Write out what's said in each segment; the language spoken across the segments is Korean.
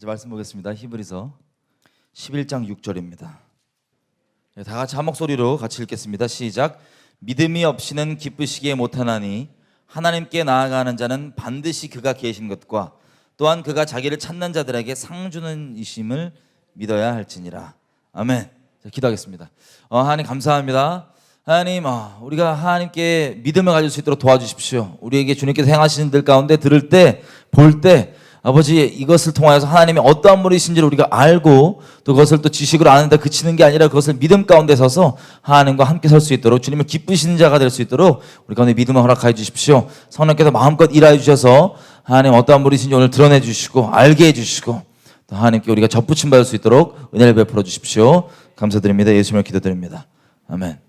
이제 말씀 보겠습니다. 히브리서 11장 6절입니다. 다 같이 한 목소리로 같이 읽겠습니다. 시작. 믿음이 없이는 기쁘시기에 못하나니 하나님께 나아가는 자는 반드시 그가 계신 것과 또한 그가 자기를 찾는 자들에게 상 주는 이심을 믿어야 할지니라. 아멘. 자, 기도하겠습니다. 하나님 감사합니다. 하나님, 우리가 하나님께 믿음을 가질 수 있도록 도와주십시오. 우리에게 주님께서 행하시는 들 가운데 들을 때, 볼 때, 아버지, 이것을 통하여서 하나님이 어떠한 분이신지를 우리가 알고 또 그것을 또 지식으로 아는데 그치는 게 아니라 그것을 믿음 가운데 서서 하나님과 함께 설 수 있도록, 주님을 기쁘시는 자가 될 수 있도록 우리 가운데 믿음을 허락하여 주십시오. 성령께서 마음껏 일하여 주셔서 하나님 어떠한 분이신지 오늘 드러내 주시고 알게 해 주시고 또 하나님께 우리가 접붙임 받을 수 있도록 은혜를 베풀어 주십시오. 감사드립니다. 예수님을 기도드립니다. 아멘.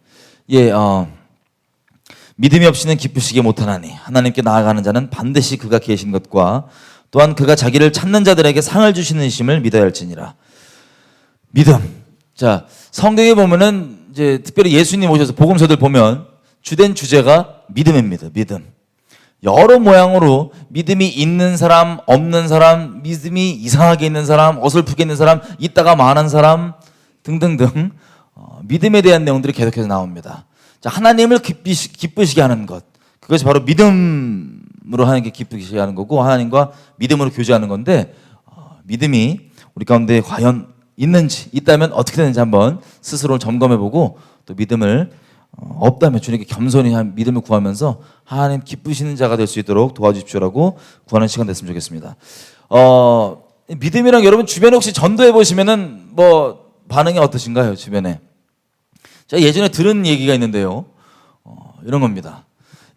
믿음이 없이는 기쁘시게 못하나니 하나님께 나아가는 자는 반드시 그가 계신 것과 또한 그가 자기를 찾는 자들에게 상을 주시는 이심을 믿어야 할지니라. 믿음. 자, 성경에 보면은 이제 특별히 예수님 오셔서 복음서들 보면 주된 주제가 믿음입니다. 믿음. 여러 모양으로 믿음이 있는 사람, 없는 사람, 믿음이 이상하게 있는 사람, 어설프게 있는 사람, 있다가 많은 사람 등등등 믿음에 대한 내용들이 계속해서 나옵니다. 자, 하나님을 기쁘시게 하는 것. 그것이 바로 믿음으로 하는 게 기쁘시게 하는 거고 하나님과 믿음으로 교제하는 건데 믿음이 우리 가운데 과연 있는지 있다면 어떻게 되는지 한번 스스로 점검해보고 또 믿음을 없다면 주님께 겸손히 한 믿음을 구하면서 하나님 기쁘시는 자가 될 수 있도록 도와주십시오라고 구하는 시간 됐으면 좋겠습니다. 믿음이랑 여러분 주변에 혹시 전도해 보시면은 뭐 반응이 어떠신가요? 주변에 제가 예전에 들은 얘기가 있는데요. 이런 겁니다.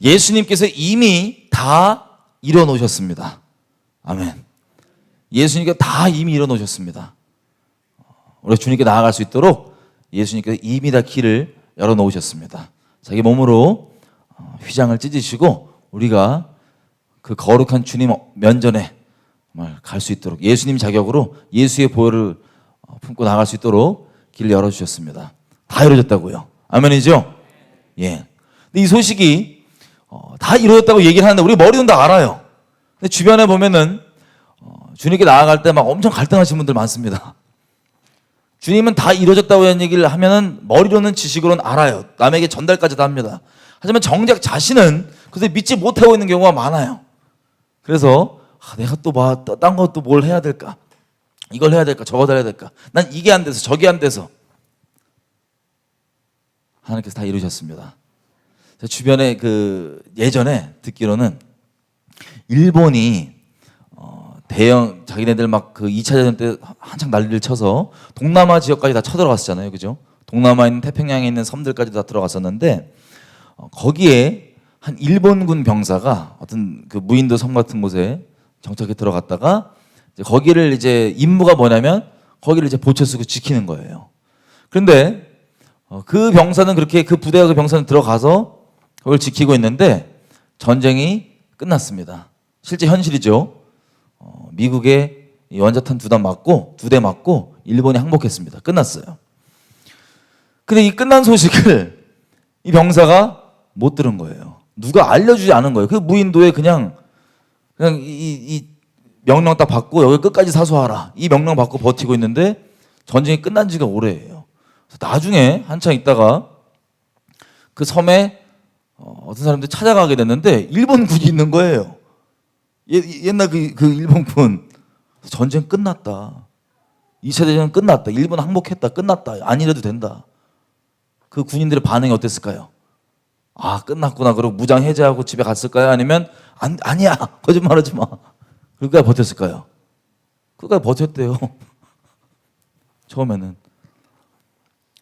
예수님께서 이미 다 이뤄놓으셨습니다. 아멘. 예수님께서 다 이미 이뤄놓으셨습니다. 우리가 주님께 나아갈 수 있도록 예수님께서 이미 다 길을 열어놓으셨습니다. 자기 몸으로 휘장을 찢으시고 우리가 그 거룩한 주님 면전에 갈 수 있도록 예수님 자격으로 예수의 보혈을 품고 나갈 수 있도록 길을 열어주셨습니다. 다 이루어졌다고요. 아멘이죠? 예. 근데 이 소식이 다 이루어졌다고 얘기를 하는데 우리 머리는 다 알아요. 근데 주변에 보면은 주님께 나아갈 때 막 엄청 갈등하시는 분들 많습니다. 주님은 다 이루어졌다고 하는 얘기를 하면은 머리로는 지식으로는 알아요. 남에게 전달까지도 합니다. 하지만 정작 자신은 그것을 믿지 못하고 있는 경우가 많아요. 그래서 내가 또 딴 것도 뭘 해야 될까? 이걸 해야 될까? 저걸 해야 될까? 난 이게 안 돼서 저게 안 돼서. 하나님께서 다 이루셨습니다. 주변에 예전에 듣기로는 일본이 대형 자기네들 막 2차 대전 때 한창 난리를 쳐서 동남아 지역까지 다 쳐들어갔었잖아요. 그죠? 동남아에 있는 태평양에 있는 섬들까지 다 들어갔었는데 거기에 한 일본군 병사가 어떤 무인도 섬 같은 곳에 정착해 들어갔다가 이제 거기를 이제 임무가 뭐냐면 거기를 이제 보채 쓰고 지키는 거예요. 그런데 그 병사는 그렇게 그 부대가 그 병사는 들어가서 그걸 지키고 있는데 전쟁이 끝났습니다. 실제 현실이죠. 미국의 원자탄 2대 맞고 일본이 항복했습니다. 끝났어요. 근데 이 끝난 소식을 이 병사가 못 들은 거예요. 누가 알려주지 않은 거예요. 그 무인도에 그냥 이 명령 딱 받고 여기 끝까지 사수하라. 이 명령 받고 버티고 있는데 전쟁이 끝난 지가 오래예요. 그래서 나중에 한참 있다가 그 섬에 어떤 사람들이 찾아가게 됐는데 일본군이 있는 거예요. 옛날 그 일본군. 전쟁 끝났다. 2차 대전 끝났다. 일본 항복했다. 끝났다. 안 이래도 된다. 그 군인들의 반응이 어땠을까요? 끝났구나. 그러고 무장 해제하고 집에 갔을까요? 아니면 아니야. 거짓말하지 마. 그러니까 버텼을까요? 그러니까 버텼대요. 처음에는.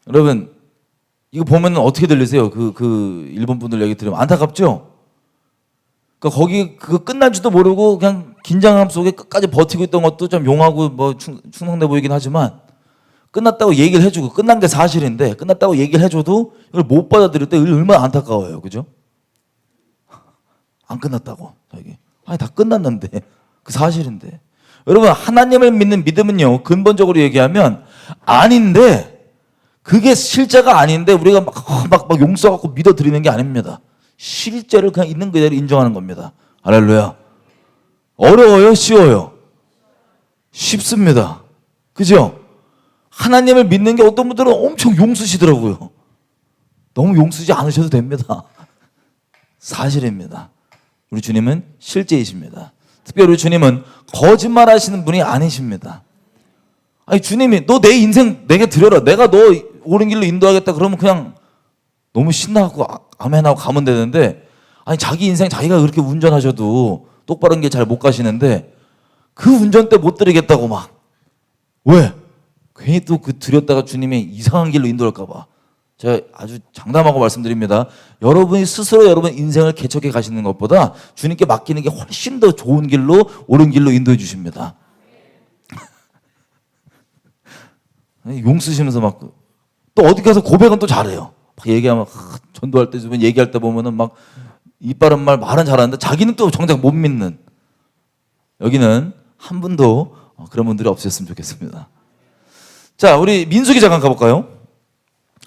여러분 이거 보면 어떻게 들리세요? 그 일본 분들 얘기 들으면 안타깝죠? 그러니까 거기 그거 끝난 줄도 모르고 그냥 긴장감 속에 끝까지 버티고 있던 것도 좀 용하고 뭐 충성돼 보이긴 하지만 끝났다고 얘기를 해주고 끝난 게 사실인데 끝났다고 얘기를 해줘도 이걸 못 받아들일 때 얼마나 안타까워요. 그죠? 안 끝났다고. 다 끝났는데 그 사실인데. 여러분 하나님을 믿는 믿음은요 근본적으로 얘기하면 아닌데 그게 실제가 아닌데 우리가 막 용서갖고 믿어드리는 게 아닙니다. 실제를 그냥 있는 그대로 인정하는 겁니다. 할렐루야. 어려워요? 쉬워요? 쉽습니다. 그죠? 하나님을 믿는 게 어떤 분들은 엄청 용쓰시더라고요. 너무 용쓰지 않으셔도 됩니다. 사실입니다. 우리 주님은 실제이십니다. 특별히 우리 주님은 거짓말 하시는 분이 아니십니다. 아니 주님이 너 내 인생 내게 드려라, 내가 너 옳은 길로 인도하겠다 그러면 그냥 너무 신나고 아멘하고 가면 되는데, 아니 자기 인생 자기가 그렇게 운전하셔도 똑바른 길 잘 못 가시는데 그 운전대 못 드리겠다고 막. 왜? 괜히 또 그 드렸다가 주님이 이상한 길로 인도할까 봐. 제가 아주 장담하고 말씀드립니다. 여러분이 스스로 여러분 인생을 개척해 가시는 것보다 주님께 맡기는 게 훨씬 더 좋은 길로, 옳은 길로 인도해 주십니다. 용 쓰시면서 막 또 어디 가서 고백은 또 잘해요. 막 얘기하면 전도할 때 주변 얘기할 때 보면은 막 이빨은 말은 잘하는데 자기는 또 정작 못 믿는. 여기는 한 분도 그런 분들이 없으셨으면 좋겠습니다. 자, 우리 민수기 잠깐 가볼까요?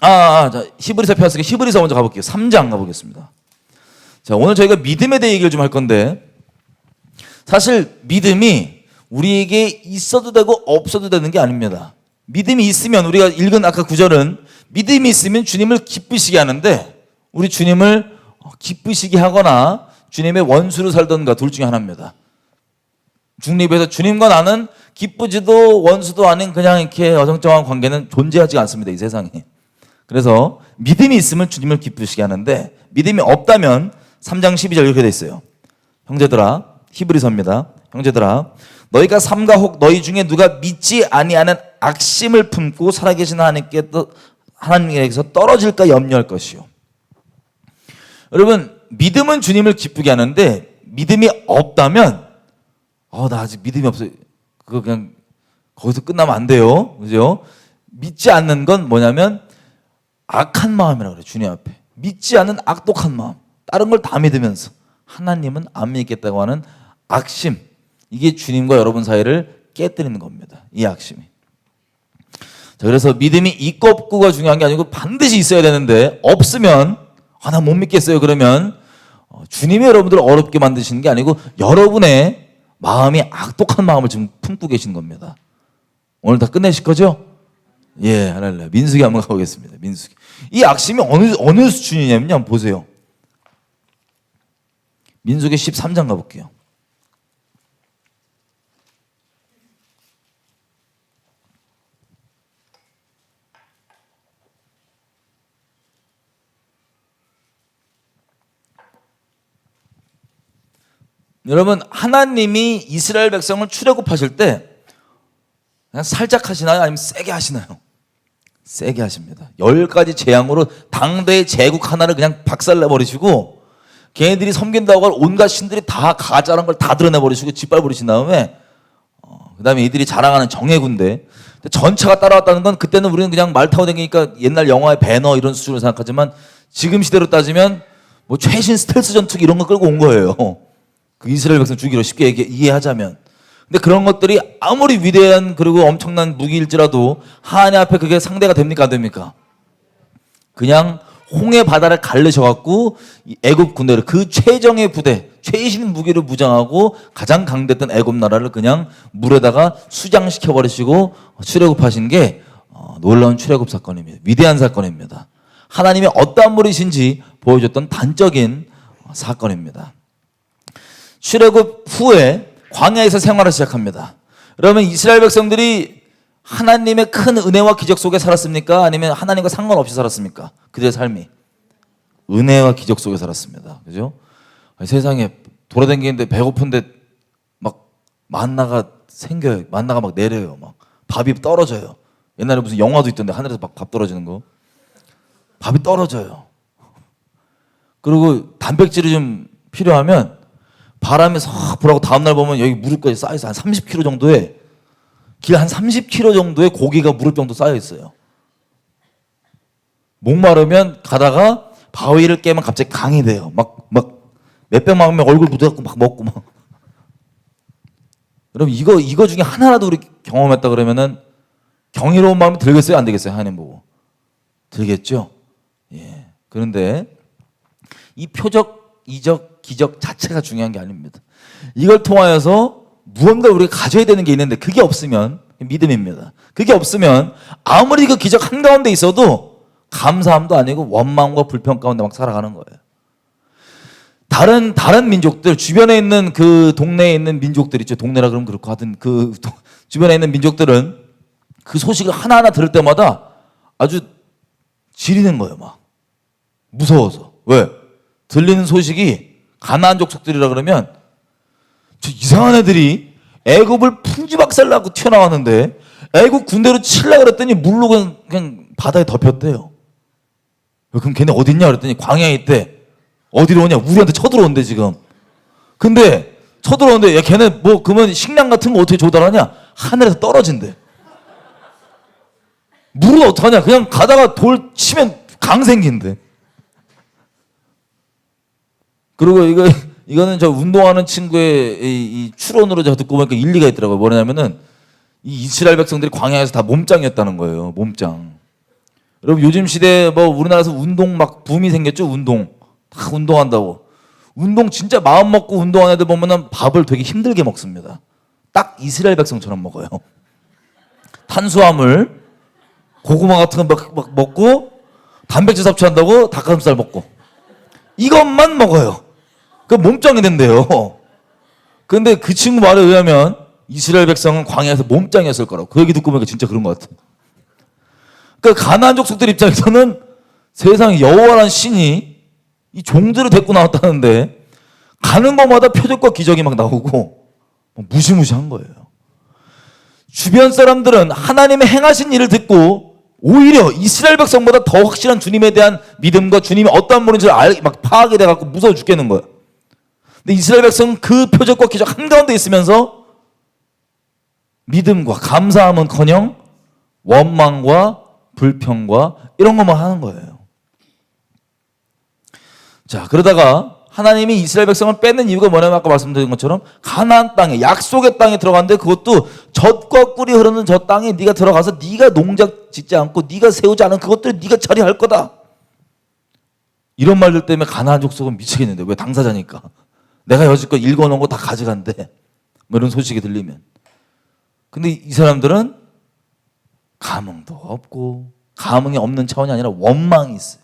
자, 히브리서 펴왔으니까 히브리서 먼저 가볼게요. 3장 가보겠습니다. 자, 오늘 저희가 믿음에 대해 얘기를 좀 할 건데, 사실 믿음이 우리에게 있어도 되고 없어도 되는 게 아닙니다. 믿음이 있으면, 우리가 읽은 아까 구절은 믿음이 있으면 주님을 기쁘시게 하는데, 우리 주님을 기쁘시게 하거나 주님의 원수로 살던가 둘 중에 하나입니다. 중립에서 주님과 나는 기쁘지도 원수도 아닌 그냥 이렇게 어정쩡한 관계는 존재하지 않습니다, 이 세상에. 그래서 믿음이 있으면 주님을 기쁘시게 하는데, 믿음이 없다면 3장 12절 이렇게 돼 있어요. 형제들아, 히브리서입니다. 형제들아, 너희가 삼가 혹 너희 중에 누가 믿지 아니하는 악심을 품고 살아계신 하나님께서 떨어질까 염려할 것이요. 여러분, 믿음은 주님을 기쁘게 하는데 믿음이 없다면 나 아직 믿음이 없어요, 그거 그냥 거기서 끝나면 안 돼요. 그죠? 믿지 않는 건 뭐냐면 악한 마음이라고 그래요. 주님 앞에 믿지 않는 악독한 마음, 다른 걸 다 믿으면서 하나님은 안 믿겠다고 하는 악심, 이게 주님과 여러분 사이를 깨뜨리는 겁니다, 이 악심이. 자, 그래서 믿음이 있고 없고가 중요한 게 아니고 반드시 있어야 되는데, 없으면 나 못 믿겠어요 그러면 주님이 여러분들을 어렵게 만드시는 게 아니고 여러분의 마음이 악독한 마음을 지금 품고 계신 겁니다. 오늘 다 끝내실 거죠? 예, 할렐루야. 민수기 한번 가보겠습니다. 민수기. 이 악심이 어느 수준이냐면요, 한번 보세요. 민수기 13장 가볼게요. 여러분, 하나님이 이스라엘 백성을 출애굽하실 때 그냥 살짝 하시나요? 아니면 세게 하시나요? 세게 하십니다. 10가지 재앙으로 당대의 제국 하나를 그냥 박살내버리시고, 걔네들이 섬긴다고 할 온갖 신들이 다 가짜란 걸 다 드러내버리시고 짓밟아버리신 다음에 그 다음에 이들이 자랑하는 정예군대, 전차가 따라왔다는 건 그때는 우리는 그냥 말 타고 다니니까 옛날 영화의 배너 이런 수준으로 생각하지만 지금 시대로 따지면 뭐 최신 스텔스 전투기 이런 거 끌고 온 거예요. 그 이스라엘 백성 죽이러 쉽게 이해하자면. 근데 그런 것들이 아무리 위대한 그리고 엄청난 무기일지라도 하나님 앞에 그게 상대가 됩니까 안 됩니까? 그냥 홍해 바다를 가르셔갖고 애굽 군대를, 그 최정예 부대, 최신 무기를 무장하고 가장 강대했던 애굽 나라를 그냥 물에다가 수장시켜 버리시고 출애굽하신 게 놀라운 출애굽 사건입니다. 위대한 사건입니다. 하나님이 어떠한 분이신지 보여줬던 단적인 사건입니다. 출애굽 후에 광야에서 생활을 시작합니다. 그러면 이스라엘 백성들이 하나님의 큰 은혜와 기적 속에 살았습니까? 아니면 하나님과 상관없이 살았습니까? 그들의 삶이 은혜와 기적 속에 살았습니다. 그죠? 세상에 돌아다니는데 배고픈데 막 만나가 생겨요. 만나가 막 내려요. 막 밥이 떨어져요. 옛날에 무슨 영화도 있던데 하늘에서 막 밥 떨어지는 거. 밥이 떨어져요. 그리고 단백질이 좀 필요하면 바람이 싹 불어고 다음날 보면 여기 무릎까지 쌓여서 한 30kg 정도의, 길 한 30km 정도의 고기가 무릎 정도 쌓여 있어요. 목마르면 가다가 바위를 깨면 갑자기 강이 돼요. 막 몇백 명 얼굴 묻어갖고 막 먹고 막. 여러분 이거 중에 하나라도 우리 경험했다 그러면은 경이로운 마음이 들겠어요 안 되겠어요? 하나님 보고 들겠죠. 예. 그런데 이 표적, 이적, 기적 자체가 중요한 게 아닙니다. 이걸 통하여서 무언가 우리가 가져야 되는 게 있는데 그게 없으면 믿음입니다. 그게 없으면 아무리 그 기적 한가운데 있어도 감사함도 아니고 원망과 불평 가운데 막 살아가는 거예요. 다른 민족들, 주변에 있는 그 동네에 있는 민족들 있죠. 동네라 그러면 그렇고 하여튼 그 주변에 있는 민족들은 그 소식을 하나하나 들을 때마다 아주 지리는 거예요. 막 무서워서. 왜? 들리는 소식이 가나안 족속들이라 그러면 저 이상한 애들이 애굽을 풍지박살나고 튀어나왔는데 애굽 군대로 치려고 그랬더니 물로 그냥 바다에 덮였대요. 그럼 걔네 어디 있냐 그랬더니 광야에 있대. 어디로 오냐? 우리한테 쳐들어온대 지금. 근데 쳐들어오는데 야 걔네 뭐 그러면 식량 같은 거 어떻게 조달하냐? 하늘에서 떨어진대. 물은 어떡하냐? 그냥 가다가 돌 치면 강 생긴대. 그리고 이거는 저 운동하는 친구의 이 추론으로 제가 듣고 보니까 일리가 있더라고요. 뭐냐면은 이 이스라엘 백성들이 광야에서 다 몸짱이었다는 거예요. 몸짱. 여러분 요즘 시대에 뭐 우리나라에서 운동 막 붐이 생겼죠. 운동 다 운동한다고. 운동 진짜 마음 먹고 운동하는 애들 보면은 밥을 되게 힘들게 먹습니다. 딱 이스라엘 백성처럼 먹어요. 탄수화물, 고구마 같은 거 막 먹고 단백질 섭취한다고 닭가슴살 먹고 이것만 먹어요. 그 몸짱이 된대요. 근데 그 친구 말에 의하면 이스라엘 백성은 광야에서 몸짱이었을 거라고. 그 얘기 듣고 보니까 진짜 그런 것 같아. 그러니까 가나안 족속들 입장에서는 세상에 여호와라는 신이 이 종들을 데리고 나왔다는데 가는 곳마다 표적과 기적이 막 나오고 무시무시한 거예요. 주변 사람들은 하나님의 행하신 일을 듣고 오히려 이스라엘 백성보다 더 확실한 주님에 대한 믿음과 주님이 어떠한 분인지를 막 파악이 돼갖고 무서워 죽겠는 거예요. 근데 이스라엘 백성은 그 표적과 기적 한가운데 있으면서 믿음과 감사함은커녕 원망과 불평과 이런 것만 하는 거예요. 자, 그러다가 하나님이 이스라엘 백성을 뺏는 이유가 뭐냐면 아까 말씀드린 것처럼 가나안 땅에 약속의 땅에 들어갔는데 그것도 젖과 꿀이 흐르는 저 땅에 네가 들어가서 네가 농작 짓지 않고 네가 세우지 않은 그것들을 네가 처리할 거다. 이런 말들 때문에 가나안 족속은 미치겠는데 왜 당사자니까. 내가 여지껏 읽어놓은 거 다 가져간대. 뭐 이런 소식이 들리면. 근데 이 사람들은 감흥도 없고 감흥이 없는 차원이 아니라 원망이 있어요.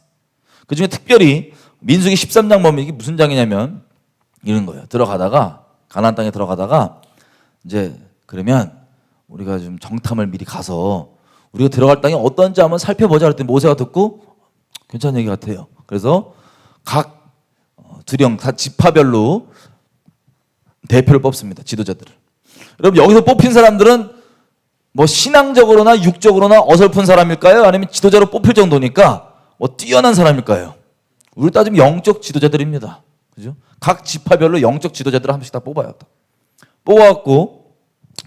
그 중에 특별히 민수기 13장 보면 이게 무슨 장이냐면 이런 거예요. 들어가다가 가나안 땅에 들어가다가 이제 그러면 우리가 좀 정탐을 미리 가서 우리가 들어갈 땅이 어떤지 한번 살펴보자 그랬더니 모세가 듣고 괜찮은 얘기 같아요. 그래서 각 두령 다 지파별로 대표를 뽑습니다. 지도자들을. 여러분 여기서 뽑힌 사람들은 뭐 신앙적으로나 육적으로나 어설픈 사람일까요? 아니면 지도자로 뽑힐 정도니까 뭐 뛰어난 사람일까요? 우리 따지면 영적 지도자들입니다. 그죠? 각 지파별로 영적 지도자들을 한 번씩 다 뽑아요. 뽑아갖고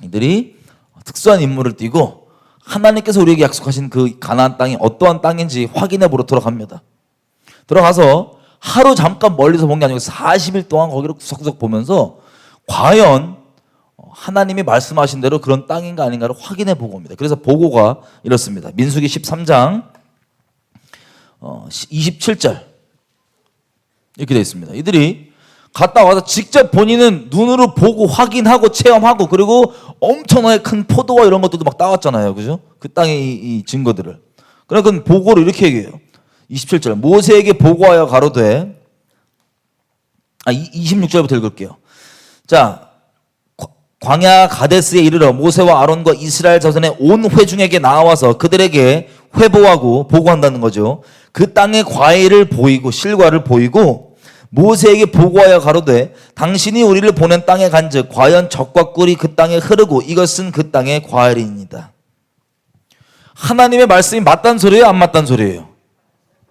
이들이 특수한 임무를 띠고 하나님께서 우리에게 약속하신 그 가나안 땅이 어떠한 땅인지 확인해 보러 들어갑니다. 들어가서 하루 잠깐 멀리서 본 게 아니고 40일 동안 거기를 구석구석 보면서 과연 하나님이 말씀하신 대로 그런 땅인가 아닌가를 확인해 보고 옵니다. 그래서 보고가 이렇습니다. 민수기 13장 27절 이렇게 되어 있습니다. 이들이 갔다 와서 직접 본인은 눈으로 보고 확인하고 체험하고 그리고 엄청나게 큰 포도와 이런 것들도 막 따왔잖아요. 그죠? 그 땅의 이 증거들을. 그러니까 그 보고를 이렇게 얘기해요. 27절 모세에게 보고하여 가로되 26절부터 읽을게요. 자, 광야 가데스에 이르러 모세와 아론과 이스라엘 자손의 온 회중에게 나와서 그들에게 회보하고 보고한다는 거죠. 그 땅의 과일을 보이고 실과를 보이고 모세에게 보고하여 가로되 당신이 우리를 보낸 땅에 간즉 과연 젖과 꿀이 그 땅에 흐르고 이것은 그 땅의 과일입니다. 하나님의 말씀이 맞단 소리예요? 안 맞단 소리예요?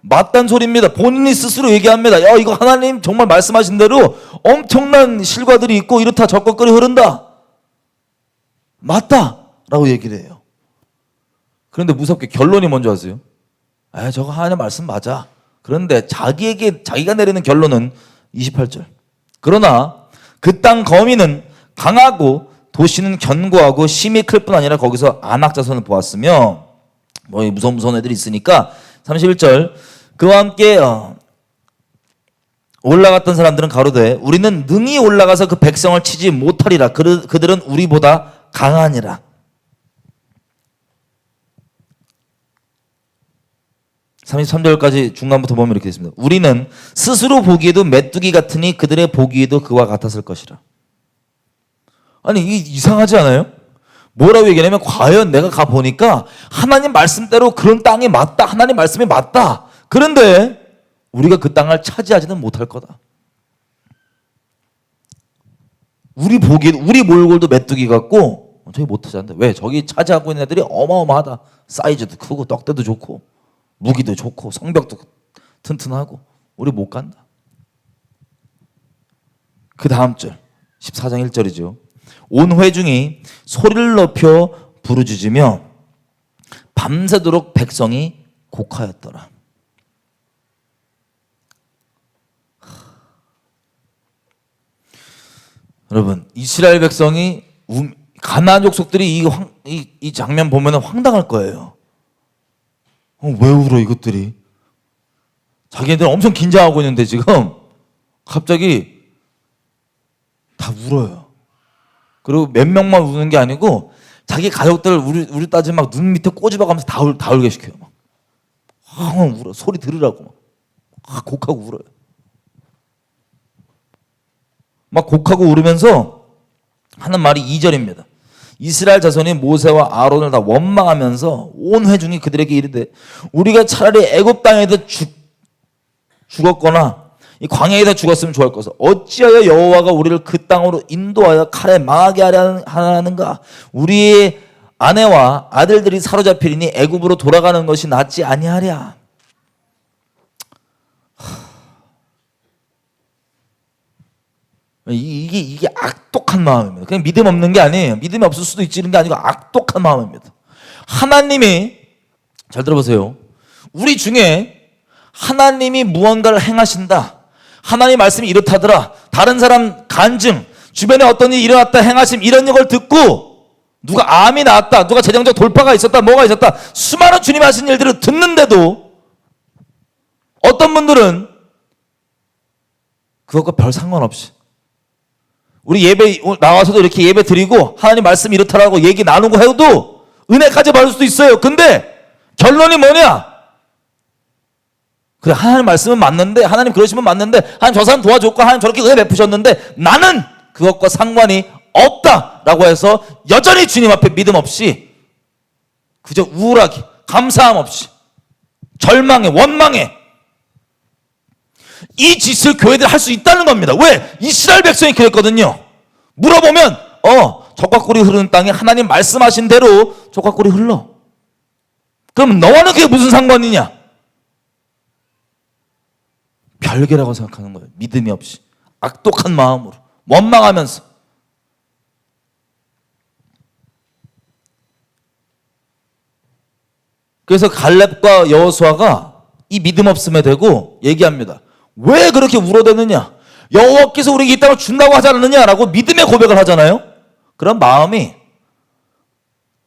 맞단 소리입니다. 본인이 스스로 얘기합니다. 야, 이거 하나님 정말 말씀하신 대로 엄청난 실과들이 있고 이렇다 젖과 꿀이 흐른다. 맞다 라고 얘기를 해요. 그런데 무섭게 결론이 뭔지 아세요? 저거 하나님 말씀 맞아. 그런데 자기가 내리는 결론은 28절. 그러나 그 땅 거민은 강하고 도시는 견고하고 심히 클 뿐 아니라 거기서 안악 자손을 보았으며 뭐 무서운 애들이 있으니까 31절 그와 함께 올라갔던 사람들은 가로되 우리는 능히 올라가서 그 백성을 치지 못하리라. 그들은 우리보다 강하니라. 33절까지 중간부터 보면 이렇게 있습니다. 우리는 스스로 보기에도 메뚜기 같으니 그들의 보기에도 그와 같았을 것이라. 아니 이게 이상하지 않아요? 뭐라고 얘기하냐면 과연 내가 가보니까 하나님 말씀대로 그런 땅이 맞다. 하나님 말씀이 맞다. 그런데 우리가 그 땅을 차지하지는 못할 거다. 우리 보기에 우리 몰골도 메뚜기 같고 저기 못하지 않는데 왜? 저기 차지하고 있는 애들이 어마어마하다. 사이즈도 크고 떡대도 좋고 무기도 좋고 성벽도 튼튼하고 우리 못 간다. 그 다음 절 14장 1절이죠. 온 회중이 소리를 높여 부르짖으며 밤새도록 백성이 곡하였더라. 여러분 이스라엘 백성이 가나안 족속들이 이 장면 보면 황당할 거예요. 왜 울어 이것들이? 자기네들 엄청 긴장하고 있는데 지금 갑자기 다 울어요. 그리고 몇 명만 우는 게 아니고 자기 가족들 우리 따지면 막 눈 밑에 꼬집어가면서 다 울게 시켜요. 막 울어. 소리 들으라고 막 곡하고 울어요. 막 곡하고 울으면서 하는 말이 2절입니다. 이스라엘 자손이 모세와 아론을 다 원망하면서 온 회중이 그들에게 이르되 우리가 차라리 애굽 땅에서 죽었거나 이 광야에서 죽었으면 좋을 것을 어찌하여 여호와가 우리를 그 땅으로 인도하여 칼에 망하게 하는가? 우리의 아내와 아들들이 사로잡히리니 애굽으로 돌아가는 것이 낫지 아니하랴. 이게 악독한 마음입니다. 그냥 믿음 없는 게 아니에요. 믿음이 없을 수도 있지 이런 게 아니고 악독한 마음입니다. 하나님이 잘 들어보세요. 우리 중에 하나님이 무언가를 행하신다. 하나님 말씀이 이렇다더라. 다른 사람 간증, 주변에 어떤 일이 일어났다 행하심 이런 걸 듣고 누가 암이 나왔다. 누가 재정적 돌파가 있었다. 뭐가 있었다. 수많은 주님이 하신 일들을 듣는데도 어떤 분들은 그것과 별 상관없이 우리 예배 나와서도 이렇게 예배 드리고 하나님 말씀 이렇다라고 얘기 나누고 해도 은혜까지 받을 수도 있어요. 근데 결론이 뭐냐? 그래 하나님 말씀은 맞는데 하나님 그러시면 맞는데 하나님 저 사람 도와줬고 하나님 저렇게 은혜 베푸셨는데 나는 그것과 상관이 없다라고 해서 여전히 주님 앞에 믿음 없이 그저 우울하게 감사함 없이 절망해 원망해 이 짓을 교회들 할 수 있다는 겁니다. 왜? 이스라엘 백성이 그랬거든요. 물어보면 적과꿀이 흐르는 땅에 하나님 말씀하신 대로 적과꿀이 흘러. 그럼 너와는 그게 무슨 상관이냐? 별개라고 생각하는 거예요. 믿음이 없이 악독한 마음으로 원망하면서. 그래서 갈렙과 여호수아가 이 믿음 없음에 대고 얘기합니다. 왜 그렇게 울어대느냐? 여호와께서 우리에게 이 땅을 준다고 하지 않았느냐라고 믿음의 고백을 하잖아요. 그런 마음이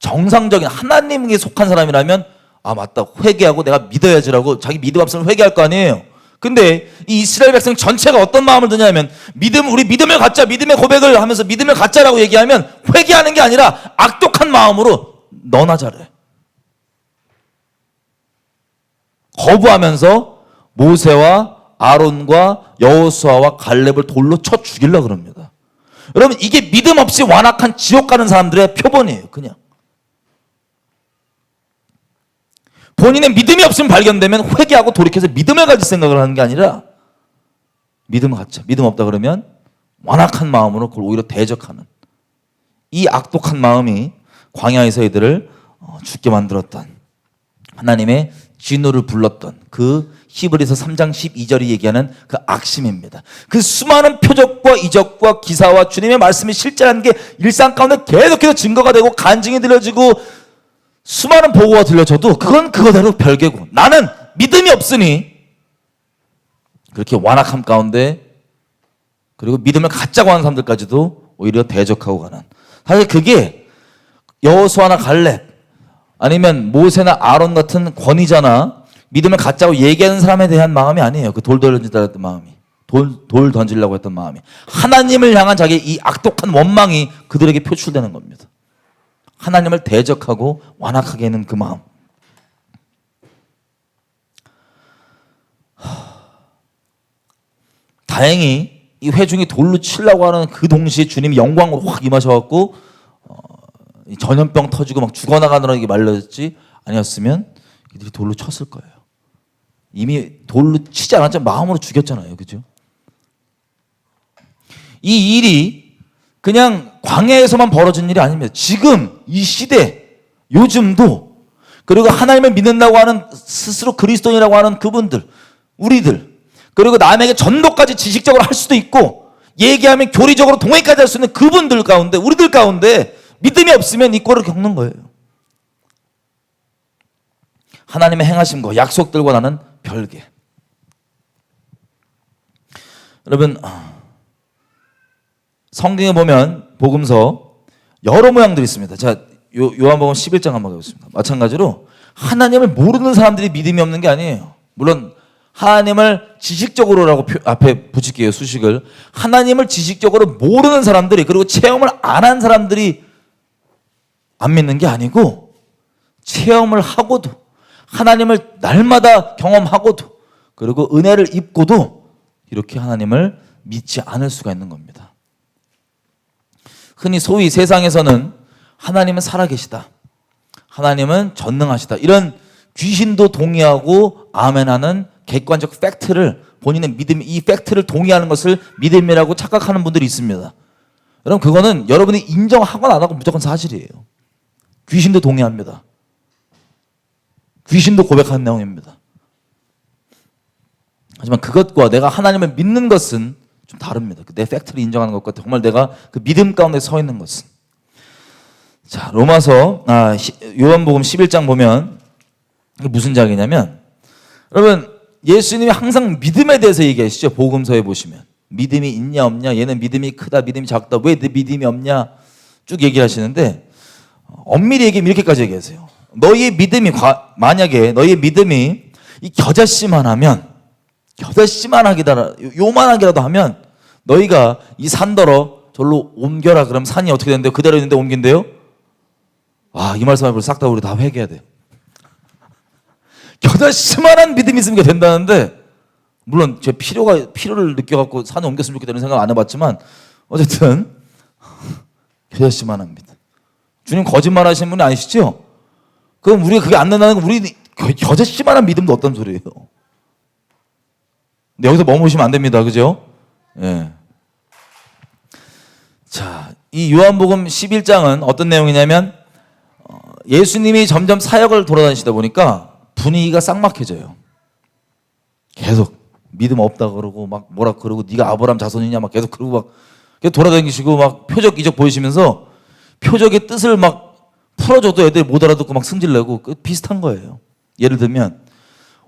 정상적인 하나님께 속한 사람이라면 아 맞다 회개하고 내가 믿어야지라고 자기 믿음 없으면 회개할 거 아니에요. 근데 이 이스라엘 백성 전체가 어떤 마음을 드냐면 우리 믿음을 갖자 믿음의 고백을 하면서 믿음을 갖자라고 얘기하면 회개하는 게 아니라 악독한 마음으로 너나 잘해. 거부하면서 모세와 아론과 여호수아와 갈렙을 돌로 쳐 죽이려고 그럽니다. 여러분 이게 믿음 없이 완악한 지옥 가는 사람들의 표본이에요. 그냥 본인의 믿음이 없으면 발견되면 회개하고 돌이켜서 믿음을 가질 생각을 하는 게 아니라 믿음을 갖자. 믿음 없다 그러면 완악한 마음으로 그걸 오히려 대적하는 이 악독한 마음이 광야에서 이들을 죽게 만들었던 하나님의 진노를 불렀던 그 히브리서 3장 12절이 얘기하는 그 악심입니다. 그 수많은 표적과 이적과 기사와 주님의 말씀이 실제라는 게 일상 가운데 계속해서 증거가 되고 간증이 들려지고 수많은 보고가 들려져도 그건 그거대로 별개고 나는 믿음이 없으니 그렇게 완악함 가운데 그리고 믿음을 갖자고 하는 사람들까지도 오히려 대적하고 가는 사실 그게 여호수아나 갈렙 아니면 모세나 아론 같은 권위자나 믿음을 갖자고 얘기하는 사람에 대한 마음이 아니에요. 그 돌 던지다 마음이 돌 던지려고 했던 마음이, 하나님을 향한 자기의 이 악독한 원망이 그들에게 표출되는 겁니다. 하나님을 대적하고 완악하게 하는 그 마음. 다행히 이 회중이 돌로 치려고 하는 그 동시에 주님이 영광으로 확 임하셔갖고 전염병 터지고 막 죽어나가느라 이게 말렸지, 아니었으면 이들이 돌로 쳤을 거예요. 이미 돌로 치지 않았지만 마음으로 죽였잖아요. 그죠? 이 일이 그냥 광야에서만 벌어진 일이 아닙니다. 지금 이 시대, 요즘도, 그리고 하나님을 믿는다고 하는 스스로 그리스도인이라고 하는 그분들, 우리들, 그리고 남에게 전도까지 지식적으로 할 수도 있고 얘기하면 교리적으로 동의까지 할 수 있는 그분들 가운데, 우리들 가운데 믿음이 없으면 이 꼴을 겪는 거예요. 하나님의 행하신 거, 약속들과 나는 별개. 여러분, 성경에 보면 복음서 여러 모양들이 있습니다. 자, 요한복음 11장 한번 보겠습니다. 마찬가지로 하나님을 모르는 사람들이 믿음이 없는 게 아니에요. 물론 하나님을 지식적으로라고 앞에 붙일게요, 수식을. 하나님을 지식적으로 모르는 사람들이, 그리고 체험을 안 한 사람들이 안 믿는 게 아니고, 체험을 하고도, 하나님을 날마다 경험하고도, 그리고 은혜를 입고도 이렇게 하나님을 믿지 않을 수가 있는 겁니다. 흔히 소위 세상에서는 하나님은 살아계시다, 하나님은 전능하시다, 이런 귀신도 동의하고 아멘하는 객관적 팩트를, 본인의 믿음, 이 팩트를 동의하는 것을 믿음이라고 착각하는 분들이 있습니다. 여러분, 그거는 여러분이 인정하거나 안 하고 무조건 사실이에요. 귀신도 동의합니다. 귀신도 고백하는 내용입니다. 하지만 그것과 내가 하나님을 믿는 것은 좀 다릅니다. 내 팩트를 인정하는 것과 정말 내가 그 믿음 가운데 서 있는 것은. 자, 요한복음 11장 보면 이게 무슨 장이냐면, 여러분, 예수님이 항상 믿음에 대해서 얘기하시죠. 복음서에 보시면 믿음이 있냐 없냐, 얘는 믿음이 크다, 믿음이 작다, 왜 내 믿음이 없냐 쭉 얘기하시는데, 엄밀히 얘기하면 이렇게까지 얘기하세요. 너희의 믿음이, 만약에 너희의 믿음이 이 겨자씨만 하면, 요만하기라도 하면, 너희가 이 산더러 절로 옮겨라 그럼 산이 어떻게 되는데요? 그대로 있는데 옮긴대요? 이 말씀을 싹 다 우리 다 회개해야 돼요. 겨자씨만한 믿음이 있으면 된다는데, 물론 제 필요를 느껴갖고 산에 옮겼으면 좋겠다는 생각 안 해봤지만, 어쨌든 겨자씨만한 믿음. 주님 거짓말 하시는 분이 아니시죠? 그럼 우리가 그게 안 된다는 건, 우리 겨자씨만한 믿음도 어떤 소리예요? 근데 여기서 머무시면 안 됩니다. 그죠? 예. 자, 이 요한복음 11장은 어떤 내용이냐면, 예수님이 점점 사역을 돌아다니시다 보니까 분위기가 싹막해져요. 계속 믿음 없다 그러고 막 뭐라 그러고, 네가 아브라함 자손이냐 막 계속 그러고, 막 계속 돌아다니시고, 막 표적 이적 보이시면서 표적의 뜻을 막 풀어줘도 애들이 못 알아듣고 막 승질내고, 비슷한 거예요. 예를 들면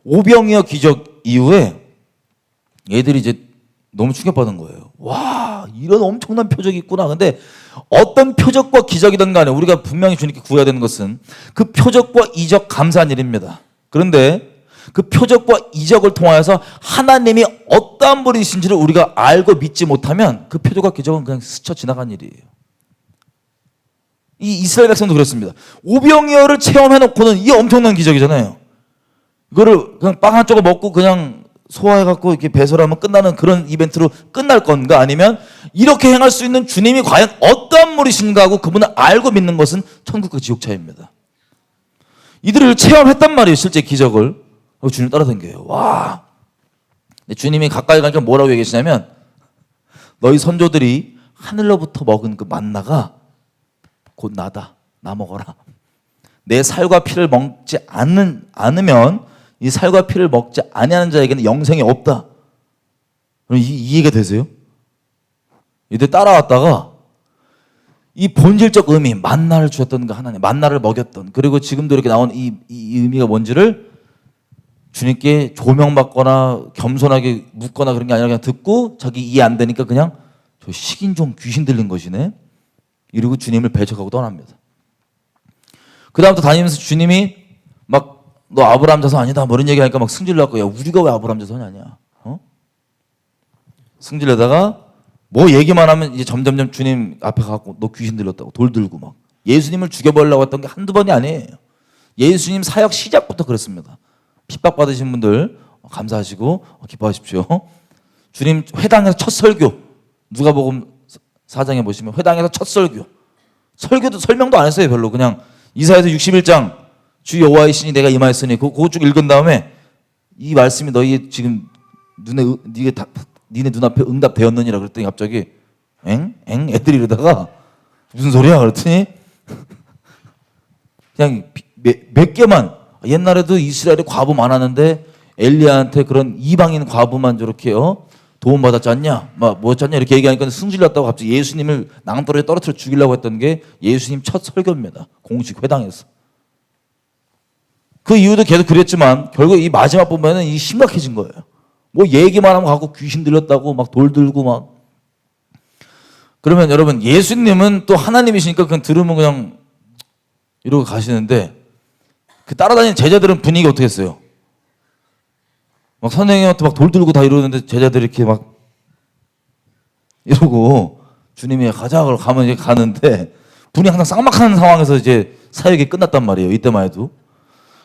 오병이어 기적 이후에 애들이 이제 너무 충격받은 거예요. 와, 이런 엄청난 표적이 있구나. 근데 어떤 표적과 기적이든 간에 우리가 분명히 주님께 구해야 되는 것은 그 표적과 이적, 감사한 일입니다. 그런데 그 표적과 이적을 통하여서 하나님이 어떠한 분이신지를 우리가 알고 믿지 못하면 그 표적과 기적은 그냥 스쳐 지나간 일이에요. 이 이스라엘 백성도 그렇습니다. 오병이어를 체험해놓고는 이게 엄청난 기적이잖아요. 이거를 그냥 빵 한 조각 먹고 그냥 소화해갖고 이렇게 배설하면 끝나는 그런 이벤트로 끝날 건가, 아니면 이렇게 행할 수 있는 주님이 과연 어떠한 분이신가 하고 그분을 알고 믿는 것은 천국과 지옥 차이입니다. 이들을 체험했단 말이에요. 실제 기적을. 주님 따라다녀요. 와. 근데 주님이 가까이 가니까 뭐라고 얘기하시냐면, 너희 선조들이 하늘로부터 먹은 그 만나가 곧 나다. 나 먹어라. 내 살과 피를 먹지 않으면, 이 살과 피를 먹지 아니하는 자에게는 영생이 없다. 그럼 이해가 되세요? 이들 따라왔다가 이 본질적 의미, 만나를 주셨던 그 하나님, 만나를 먹였던, 그리고 지금도 이렇게 나온 이 의미가 뭔지를 주님께 조명받거나 겸손하게 묻거나 그런 게 아니라 그냥 듣고 자기 이해 안 되니까 그냥 저 식인종 귀신 들린 것이네, 이러고 주님을 배척하고 떠납니다. 그 다음부터 다니면서 주님이 막 너 아브라함 자손 아니다 뭐 이런 얘기하니까 막 승질나고, 야 우리가 왜 아브라함 자손이 아니야? 승질내다가 뭐 얘기만 하면 이제 점점점 주님 앞에 가고 너 귀신 들렸다고 돌 들고 막 예수님을 죽여버리려고 했던 게 한두 번이 아니에요. 예수님 사역 시작부터 그랬습니다. 핍박받으신 분들 감사하시고 기뻐하십시오. 주님 회당에서 첫 설교, 누가복음 4장에 보시면 회당에서 첫 설교도 설명도 안 했어요. 별로 그냥 이사야서 61장 주 여호와의 신이 내가 임하였으니 그거 쭉 읽은 다음에 이 말씀이 너희 지금 니네 눈앞에 응답되었느니라 그랬더니 갑자기 엥? 애들이 이러다가 무슨 소리야? 그랬더니 그냥 몇 개만 옛날에도 이스라엘에 과부 많았는데 엘리야한테 그런 이방인 과부만 저렇게 도움받았지 않냐? 뭐였지 않냐? 이렇게 얘기하니까 승질났다고 갑자기 예수님을 낭떠러지에 떨어뜨려 죽이려고 했던 게 예수님 첫 설교입니다. 공식 회당에서. 그 이유도 계속 그랬지만 결국 이 마지막 보면은 이 심각해진 거예요. 뭐 얘기만 하면 갖고 귀신 들렸다고 막 돌 들고 막. 그러면 여러분 예수님은 또 하나님이시니까 그냥 들으면 그냥 이러고 가시는데 그 따라다니는 제자들은 분위기 어떻게 했어요? 막 선생님한테 막 돌 들고 다 이러는데 제자들이 이렇게 막 이러고 주님이 가자 그러고 가면 이제 가는데 분이 항상 쌍막하는 상황에서 이제 사역이 끝났단 말이에요. 이때만 해도.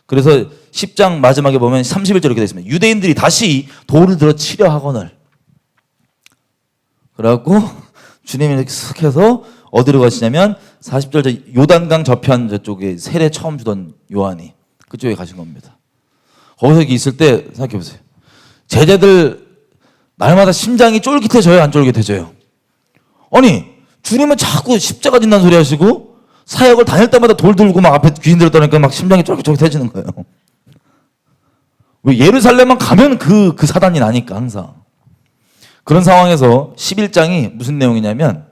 그래서 10장 마지막에 보면 31절 이렇게 되어 있습니다. 유대인들이 다시 돌을 들어 치려 하거늘. 그래갖고 주님이 이렇게 쓱 해서 어디로 가시냐면 40절 요단강 저편 저쪽에 세례 처음 주던 요한이 그쪽에 가신 겁니다. 거기서 있을 때 생각해 보세요. 제자들 날마다 심장이 쫄깃해져요, 안 쫄깃해져요? 아니 주님은 자꾸 십자가 진다는 소리 하시고 사역을 다닐 때마다 돌 들고 막 앞에 귀신 들었다니까 막 심장이 쫄깃쫄깃해지는 거예요. 왜 예루살렘만 가면 그 사단이 나니까 항상. 그런 상황에서 11장이 무슨 내용이냐면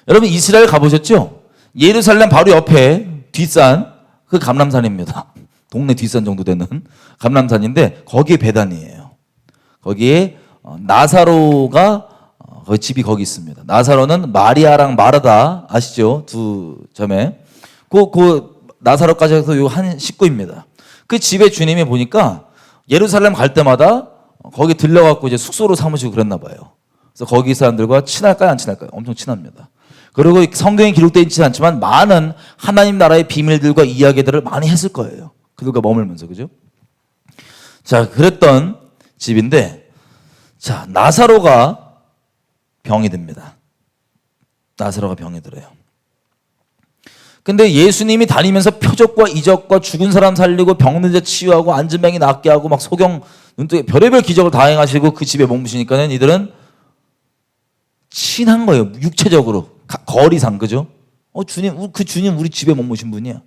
여러분 이스라엘 가보셨죠? 예루살렘 바로 옆에 뒷산 그 감람산입니다. 동네 뒷산 정도 되는 감람산인데 거기에 배단이에요. 거기에 나사로가 집이 거기 있습니다. 나사로는 마리아랑 마르다 아시죠? 두 자매. 그 나사로까지 해서 요 한 식구입니다. 그 집에 주님이 보니까 예루살렘 갈 때마다 거기 들려갖고 이제 숙소로 삼으시고 그랬나 봐요. 그래서 거기 사람들과 친할까요, 안 친할까요? 엄청 친합니다. 그리고 성경에 기록되어 있지 않지만 많은 하나님 나라의 비밀들과 이야기들을 많이 했을 거예요. 그들과 머물면서, 그죠? 자, 그랬던 집인데, 자, 나사로가 병이 듭니다. 나사로가 병이 들어요. 근데 예수님이 다니면서 표적과 이적과 죽은 사람 살리고 병든 자 치유하고 앉은 병이 낫게 하고 막 소경 눈뜨게 별의별 기적을 다 행하시고 그 집에 머무시니까는 이들은 친한 거예요. 육체적으로 거리상, 그죠? 주님, 그 주님 우리 집에 머무신 분이야.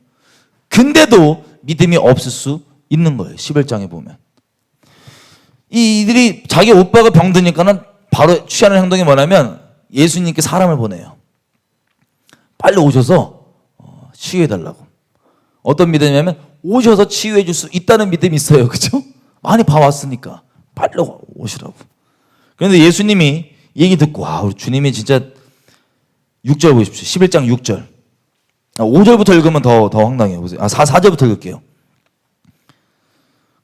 근데도 믿음이 없을 수 있는 거예요. 11장에 보면 이들이 자기 오빠가 병드니까는 바로 취하는 행동이 뭐냐면 예수님께 사람을 보내요. 빨리 오셔서 치유해달라고. 어떤 믿음이냐면 오셔서 치유해 줄 수 있다는 믿음이 있어요. 그죠? 많이 봐왔으니까 빨리 오시라고. 그런데 예수님이 얘기 듣고 우리 주님이 진짜 6절 보십시오. 11장 6절. 5절부터 읽으면 더 황당해요. 보세요. 4절부터 읽을게요.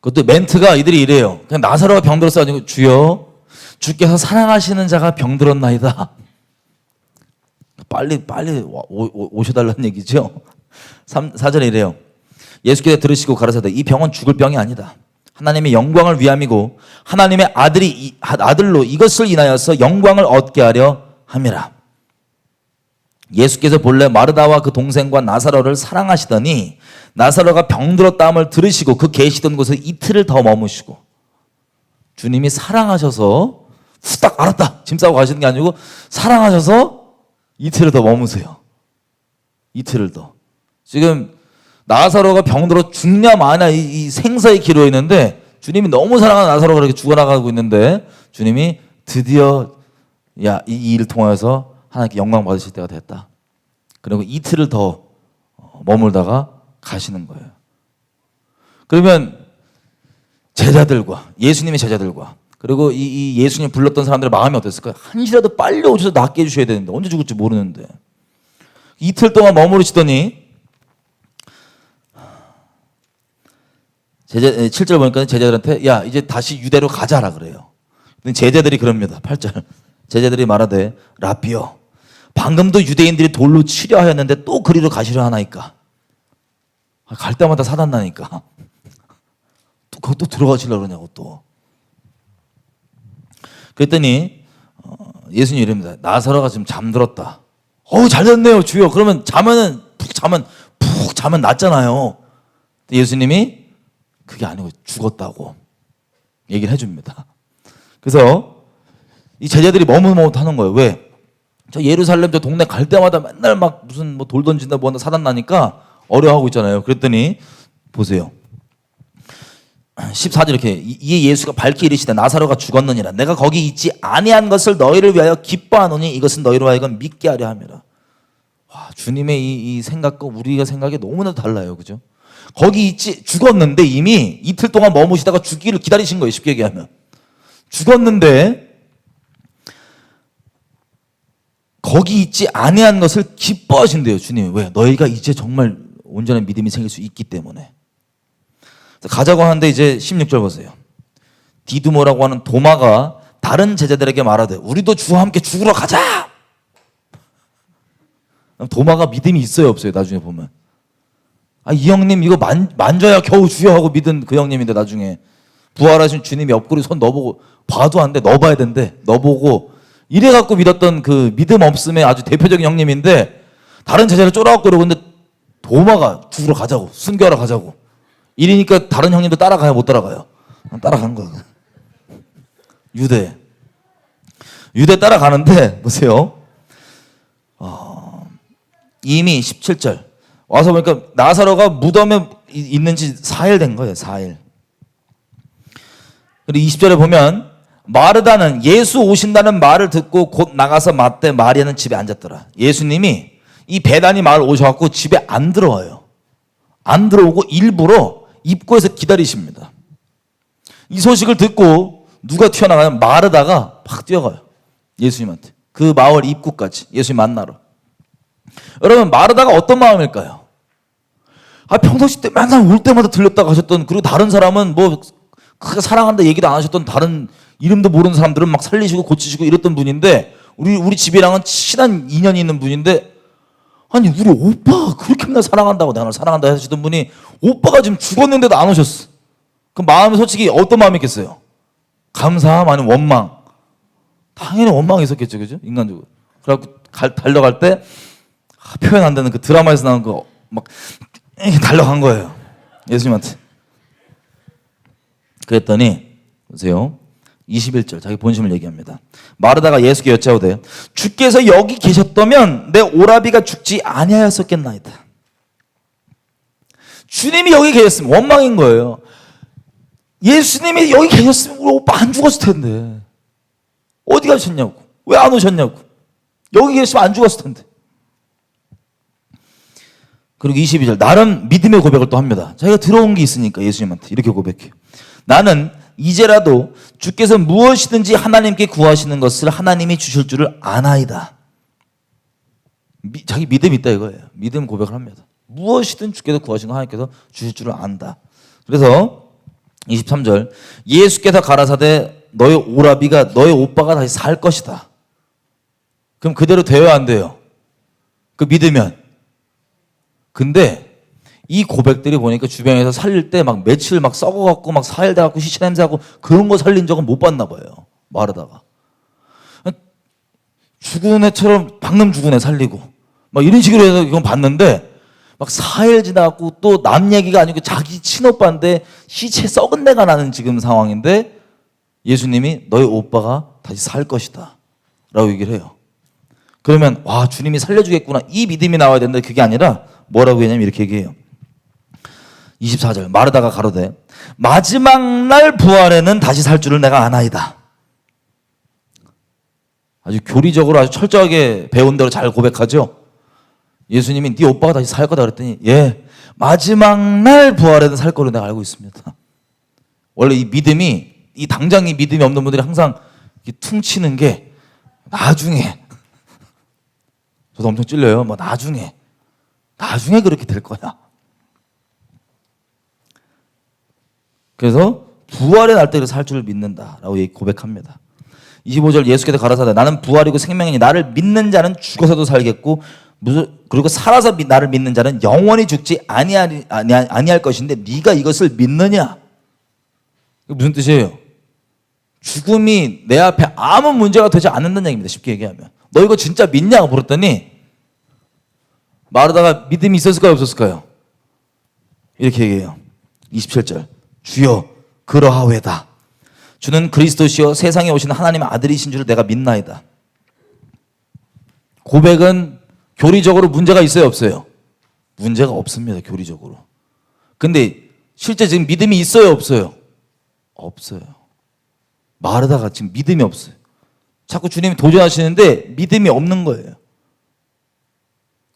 그것도 멘트가 이들이 이래요. 그냥 나사로가 병들었어 가지고 주여 주께서 사랑하시는 자가 병들었나이다. 빨리 오셔달라는 얘기죠. 4절에 이래요. 예수께서 들으시고 가라사대 이 병은 죽을 병이 아니다. 하나님의 영광을 위함이고 하나님의 아들로 이것을 인하여서 영광을 얻게 하려 함이라. 예수께서 본래 마르다와 그 동생과 나사로를 사랑하시더니 나사로가 병들었다함을 들으시고 그 계시던 곳에 이틀을 더 머무시고. 주님이 사랑하셔서 후딱 알았다 짐 싸고 가시는 게 아니고 사랑하셔서 이틀을 더 머무세요. 이틀을 더. 지금 나사로가 병들어 죽냐 마냐 이 생사의 기로에 있는데 주님이 너무 사랑하는 나사로가 그렇게 죽어나가고 있는데 주님이 드디어 이 일을 통해서 하나님께 영광 받으실 때가 됐다. 그리고 이틀을 더 머물다가 가시는 거예요. 그러면 제자들과 예수님의 제자들과 그리고 이 예수님 불렀던 사람들의 마음이 어땠을까요? 한시라도 빨리 오셔서 낫게 해주셔야 되는데 언제 죽을지 모르는데 이틀 동안 머무르시더니 7절 보니까 제자들한테 이제 다시 유대로 가자라 그래요. 제자들이 그럽니다. 8절. 제자들이 말하되 라삐여 방금도 유대인들이 돌로 치려 하였는데 또 그리로 가시려 하나이까. 갈 때마다 사단나니까 또 그것도 들어가시려고 그러냐고 또. 그랬더니 예수님 이릅니다. 나사로가 지금 잠들었다. 잘 됐네요 주여. 그러면 푹 자면 낫잖아요. 예수님이 그게 아니고 죽었다고 얘기를 해줍니다. 그래서 이 제자들이 머뭇머뭇하는 거예요. 왜? 저 예루살렘 저 동네 갈 때마다 맨날 막 무슨 뭐 돌 던진다 뭐한다 사단 나니까 어려워하고 있잖아요. 그랬더니 보세요. 14절 이렇게 이에 예수가 밝히 이르시되 나사로가 죽었느니라. 내가 거기 있지 아니한 것을 너희를 위하여 기뻐하노니 이것은 너희로 하여금 믿게 하려 함이라. 와, 주님의 이 생각과 우리가 생각이 너무나도 달라요. 그죠? 거기 있지 죽었는데 이미 이틀 동안 머무시다가 죽기를 기다리신 거예요. 쉽게 얘기하면. 죽었는데 거기 있지 아니한 것을 기뻐하신대요. 주님이. 왜? 너희가 이제 정말 온전한 믿음이 생길 수 있기 때문에. 가자고 하는데 이제 16절 보세요. 디두모라고 하는 도마가 다른 제자들에게 말하되 우리도 주와 함께 죽으러 가자. 도마가 믿음이 있어요 없어요? 나중에 보면. 이 형님 이거 만져야 겨우 주여 하고 믿은 그 형님인데 나중에 부활하신 주님이 옆구리 손 넣어보고 봐도 안 돼. 넣어봐야 된대. 넣어보고 이래갖고 믿었던 그 믿음 없음의 아주 대표적인 형님인데 다른 제자를 쫄아갖고 그러고 근데 도마가 죽으러 가자고 순교하러 가자고 이러니까 다른 형님도 따라가요 못 따라가요? 따라간 거야. 유대 따라가는데 보세요. 이미 17절 와서 보니까 나사로가 무덤에 있는 지 4일 된 거예요. 4일. 그리고 20절에 보면 마르다는 예수 오신다는 말을 듣고 곧 나가서 맞대 마리아는 집에 앉았더라. 예수님이 이 베다니 마을 오셔갖고 집에 안 들어와요. 안 들어오고 일부러 입구에서 기다리십니다. 이 소식을 듣고 누가 튀어나가면 마르다가 팍 뛰어가요. 예수님한테. 그 마을 입구까지 예수님 만나러. 여러분 마르다가 어떤 마음일까요? 평상시 때 맨날 올 때마다 들렸다 가셨던 그리고 다른 사람은 뭐 크게 사랑한다 얘기도 안 하셨던 다른 이름도 모르는 사람들은 막 살리시고 고치시고 이랬던 분인데 우리 집이랑은 친한 인연이 있는 분인데 아니 우리 오빠가 그렇게 맨날 사랑한다고 내가 사랑한다 하시던 분이 오빠가 지금 죽었는데도 안 오셨어. 그 마음이 솔직히 어떤 마음이겠어요? 감사함 아니면 원망? 당연히 원망이 있었겠죠. 그죠? 인간적으로. 그래갖고 달려갈 때 표현 안 되는 그 드라마에서 나온 거 막 달려간 거예요. 예수님한테. 그랬더니 보세요. 21절 자기 본심을 얘기합니다. 마르다가 예수께 여짜오되 주께서 여기 계셨다면 내 오라비가 죽지 아니하였었겠나이다. 주님이 여기 계셨으면 원망인 거예요. 예수님이 여기 계셨으면 우리 오빠 안 죽었을 텐데 어디 가셨냐고 왜 안 오셨냐고 여기 계시면 안 죽었을 텐데. 그리고 22절 나름 믿음의 고백을 또 합니다. 자기가 들어온 게 있으니까 예수님한테 이렇게 고백해요. 나는 이제라도 주께서 무엇이든지 하나님께 구하시는 것을 하나님이 주실 줄을 아나이다. 자기 믿음이 있다 이거예요. 믿음 고백을 합니다. 무엇이든 주께서 구하시는 거 하나님께서 주실 줄을 안다. 그래서 23절 예수께서 가라사대 너의 오라비가 너의 오빠가 다시 살 것이다. 그럼 그대로 돼요 안 돼요? 그 믿으면. 근데 이 고백들이 보니까 주변에서 살릴 때 막 며칠 막 썩어갖고 막 사일 돼갖고 시체 냄새하고 그런 거 살린 적은 못 봤나 봐요. 마르다가. 죽은 애처럼 방금 죽은 애 살리고 막 이런 식으로 해서 이건 봤는데 막 4일 지나갖고 또 남 얘기가 아니고 자기 친오빠인데 시체 썩은 내가 나는 지금 상황인데 예수님이 너의 오빠가 다시 살 것이다 라고 얘기를 해요. 그러면 와 주님이 살려주겠구나 이 믿음이 나와야 되는데 그게 아니라 뭐라고 했냐면 이렇게 얘기해요. 24절 마르다가 가로되 마지막 날 부활에는 다시 살 줄을 내가 아나이다. 아주 교리적으로 아주 철저하게 배운 대로 잘 고백하죠. 예수님이 네 오빠가 다시 살 거다 그랬더니 예 마지막 날 부활에는 살 거로 내가 알고 있습니다. 원래 이 믿음이 이 당장 이 믿음이 없는 분들이 항상 퉁치는 게 나중에 저도 엄청 찔려요. 뭐 나중에 그렇게 될 거야. 그래서 부활의 날때를 살 줄을 믿는다라고 고백합니다. 25절 예수께서 가라사대 나는 부활이고 생명이니 나를 믿는 자는 죽어서도 살겠고 그리고 살아서 나를 믿는 자는 영원히 죽지 아니할 것인데 네가 이것을 믿느냐? 이게 무슨 뜻이에요? 죽음이 내 앞에 아무 문제가 되지 않는다는 얘기입니다. 쉽게 얘기하면 너 이거 진짜 믿냐고 물었더니 마르다가 믿음이 있었을까요? 없었을까요? 이렇게 얘기해요. 27절 주여 그러하외다. 주는 그리스도시요 세상에 오신 하나님의 아들이신 줄을 내가 믿나이다. 고백은 교리적으로 문제가 있어요? 없어요? 문제가 없습니다. 교리적으로. 근데 실제 지금 믿음이 있어요? 없어요? 없어요. 마르다가 지금 믿음이 없어요. 자꾸 주님이 도전하시는데 믿음이 없는 거예요.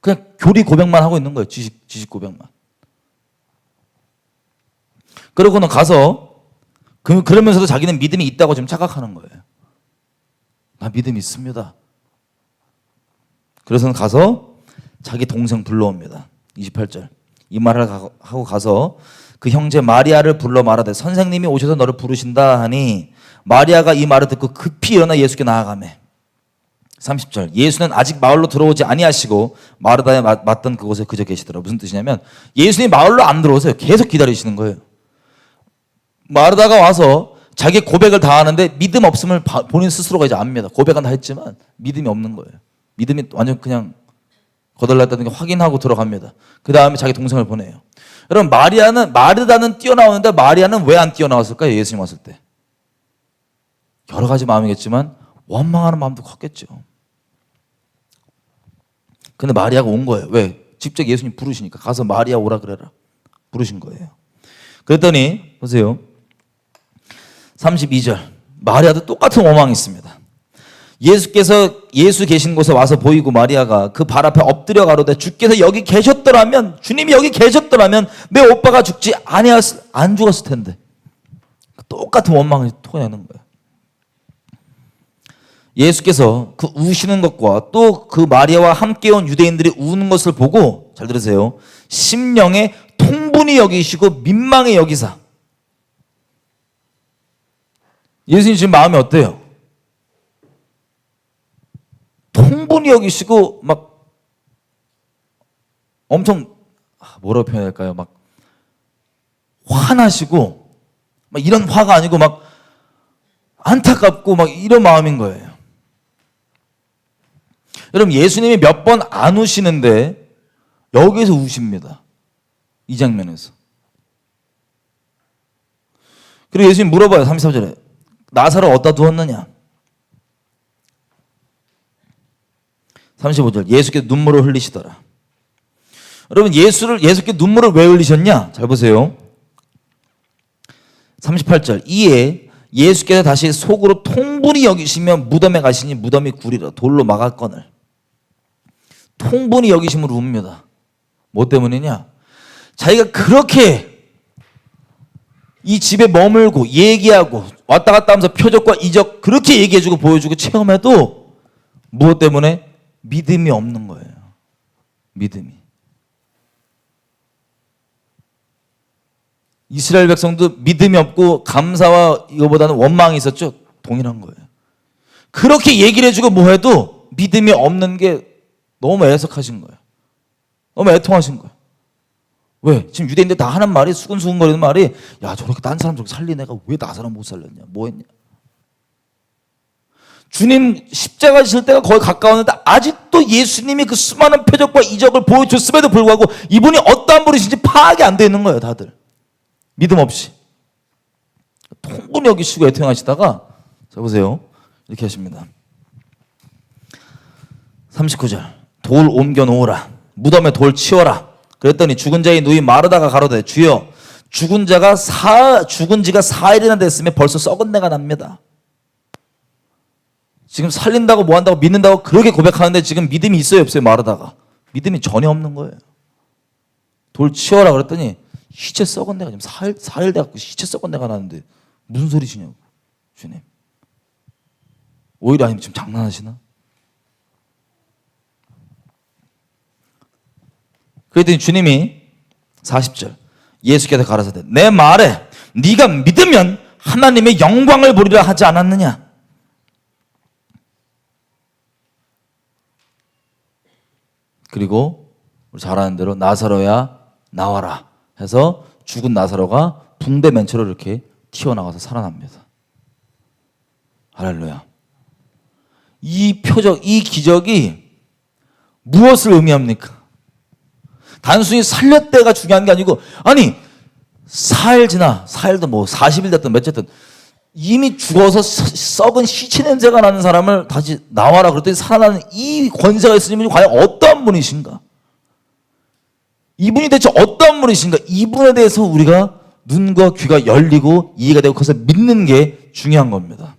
그냥 교리 고백만 하고 있는 거예요. 지식 고백만. 그러고는 가서 그러면서도 자기는 믿음이 있다고 지금 착각하는 거예요. 나 믿음이 있습니다. 그래서는 가서 자기 동생 불러옵니다. 28절 이 말을 하고 가서 그 형제 마리아를 불러 말하되 선생님이 오셔서 너를 부르신다 하니 마리아가 이 말을 듣고 급히 일어나 예수께 나아가매. 30절 예수는 아직 마을로 들어오지 아니하시고 마르다에 맞던 그곳에 그저 계시더라. 무슨 뜻이냐면 예수님이 마을로 안 들어오세요. 계속 기다리시는 거예요. 마르다가 와서 자기 고백을 다 하는데 믿음 없음을 본인 스스로가 이제 압니다. 고백은 다 했지만 믿음이 없는 거예요. 믿음이 완전 그냥 거덜났다는 게 확인하고 들어갑니다. 그 다음에 자기 동생을 보내요. 여러분 마르다는 뛰어나오는데 마리아는 왜 안 뛰어나왔을까요? 예수님 왔을 때. 여러 가지 마음이겠지만 원망하는 마음도 컸겠죠. 근데 마리아가 온 거예요. 왜? 직접 예수님 부르시니까 가서 마리아 오라 그래라. 부르신 거예요. 그랬더니 보세요. 32절 마리아도 똑같은 원망이 있습니다. 예수께서 예수 계신 곳에 와서 보이고 마리아가 그 발 앞에 엎드려 가로되 주께서 여기 계셨더라면 주님이 여기 계셨더라면 내 오빠가 죽지 안 죽었을 텐데. 똑같은 원망을 토해내는 거예요. 예수께서 그 우시는 것과 또 그 마리아와 함께 온 유대인들이 우는 것을 보고 잘 들으세요. 심령에 통분히 여기시고 민망히 여기사. 예수님 지금 마음이 어때요? 통분히 여기시고 막 엄청 뭐라고 표현할까요? 막 화나시고 막 이런 화가 아니고 막 안타깝고 막 이런 마음인 거예요. 여러분 예수님이 몇 번 안 우시는데 여기서 우십니다. 이 장면에서. 그리고 예수님 물어봐요. 33절에 나사를 어디다 두었느냐? 35절 예수께서 눈물을 흘리시더라. 여러분 예수께 눈물을 왜 흘리셨냐? 잘 보세요. 38절 이에 예수께서 다시 속으로 통분히 여기시며 무덤에 가시니 무덤이 구리라 돌로 막았거늘. 통분히 여기심으로 웁니다. 뭐 때문이냐? 자기가 그렇게 이 집에 머물고 얘기하고 왔다 갔다 하면서 표적과 이적 그렇게 얘기해주고 보여주고 체험해도 무엇 때문에? 믿음이 없는 거예요. 믿음이. 이스라엘 백성도 믿음이 없고 감사와 이거보다는 원망이 있었죠. 동일한 거예요. 그렇게 얘기를 해주고 뭐 해도 믿음이 없는 게 너무 애석하신 거예요. 너무 애통하신 거예요. 왜? 지금 유대인들 다 하는 말이 수근수근거리는 말이 야 저렇게 딴 사람 저렇게 살린 애가 왜 나 사람 못 살렸냐? 뭐 했냐? 주님 십자가 지실 때가 거의 가까웠는데 아직도 예수님이 그 수많은 표적과 이적을 보여줬음에도 불구하고 이분이 어떠한 분이신지 파악이 안 되는 거예요. 다들. 믿음 없이. 통분히 여기시고 애통하시다가 자 보세요. 이렇게 하십니다. 39절 돌 옮겨 놓으라. 무덤에 돌 치워라. 그랬더니 죽은 자의 누이 마르다가 가로되 주여 죽은 지가 4일이나 됐으면 벌써 썩은 내가 납니다. 지금 살린다고 뭐 한다고 믿는다고 그렇게 고백하는데 지금 믿음이 있어요 없어요? 마르다가. 믿음이 전혀 없는 거예요. 돌 치워라 그랬더니 시체 썩은 내가 지금 4일 돼갖고 시체 썩은 내가 나는데 무슨 소리시냐고 주님. 오히려 아니면 지금 장난하시나? 그랬더니 주님이 40절 예수께서 가라사대 내 말에 네가 믿으면 하나님의 영광을 보리라 하지 않았느냐? 그리고 우리 잘 아는 대로 나사로야 나와라 해서 죽은 나사로가 붕대 맨처럼 이렇게 튀어나가서 살아납니다. 할렐루야. 이 표적, 이 기적이 무엇을 의미합니까? 단순히 살렸대가 중요한 게 아니고, 아니 4일 지나, 4일도 뭐 40일 됐든 몇쨌든 이미 죽어서 썩은 시체 냄새가 나는 사람을 다시 나와라 그랬더니 살아나는 이 권세가 있으신 분이 과연 어떠한 분이신가? 이분이 대체 어떠한 분이신가? 이분에 대해서 우리가 눈과 귀가 열리고 이해가 되고 그것을 믿는 게 중요한 겁니다.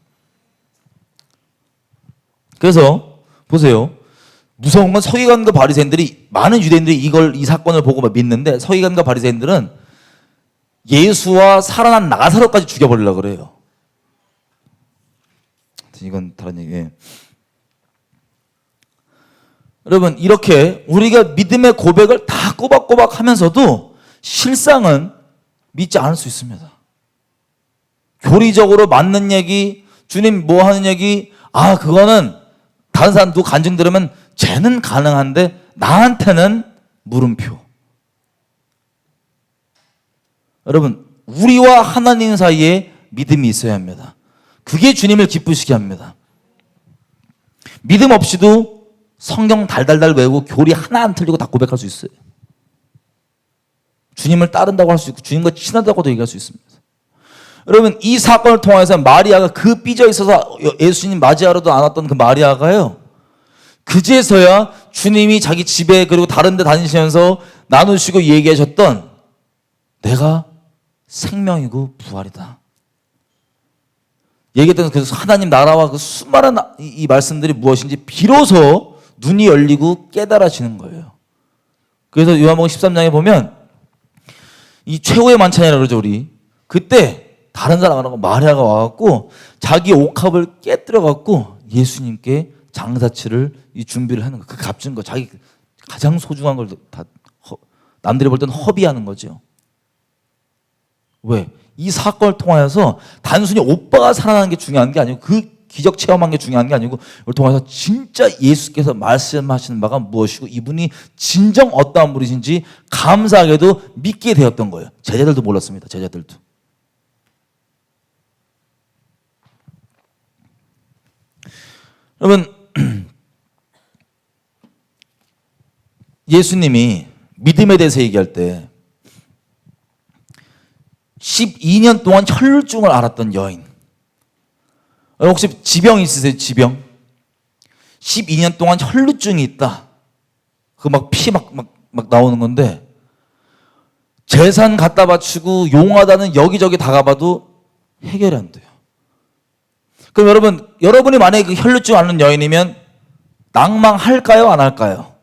그래서 보세요. 무서운 건 서기관과 바리새인들이, 많은 유대인들이 이 사건을 보고 믿는데, 서기관과 바리새인들은 예수와 살아난 나사로까지 죽여버리려고 그래요. 이건 다른 얘기예요. 여러분, 이렇게 우리가 믿음의 고백을 다 꼬박꼬박 하면서도 실상은 믿지 않을 수 있습니다. 교리적으로 맞는 얘기, 주님 뭐 하는 얘기, 그거는 다른 사람 누구 간증 들으면 쟤는 가능한데 나한테는 물음표. 여러분, 우리와 하나님 사이에 믿음이 있어야 합니다. 그게 주님을 기쁘시게 합니다. 믿음 없이도 성경 달달달 외우고 교리 하나 안 틀리고 다 고백할 수 있어요. 주님을 따른다고 할 수 있고 주님과 친하다고도 얘기할 수 있습니다. 여러분, 이 사건을 통해서 마리아가 그 삐져 있어서 예수님 맞이하러도 안 왔던 그 마리아가요, 그제서야 주님이 자기 집에 그리고 다른 데 다니시면서 나누시고 얘기하셨던 내가 생명이고 부활이다. 얘기했던 그 하나님 나라와 그 수많은 이 말씀들이 무엇인지 비로소 눈이 열리고 깨달아지는 거예요. 그래서 요한복음 13장에 보면 이 최후의 만찬이라고 그러죠, 우리. 그때 다른 사람하고 마리아가 와갖고 자기 옥합을 깨뜨려갖고 예수님께 장사치를 이 준비를 하는 거. 그 값진 거, 자기 가장 소중한 걸 다 남들이 볼 때는 허비하는 거죠. 왜? 이 사건을 통하여서 단순히 오빠가 살아나는 게 중요한 게 아니고 그 기적 체험한 게 중요한 게 아니고 이걸 통해서 진짜 예수께서 말씀하시는 바가 무엇이고 이분이 진정 어떠한 분이신지 감사하게도 믿게 되었던 거예요. 제자들도 몰랐습니다. 제자들도. 여러분, 예수님이 믿음에 대해서 얘기할 때 12년 동안 혈루증을 앓았던 여인. 혹시 지병 있으세요? 지병? 12년 동안 혈루증이 있다. 그 막 피 막 나오는 건데 재산 갖다 바치고 용하다는 여기저기 다 가봐도 해결이 안 돼요. 그럼 여러분이 만약에 그 혈루증 앓는 여인이면 낭망할까요? 안 할까요?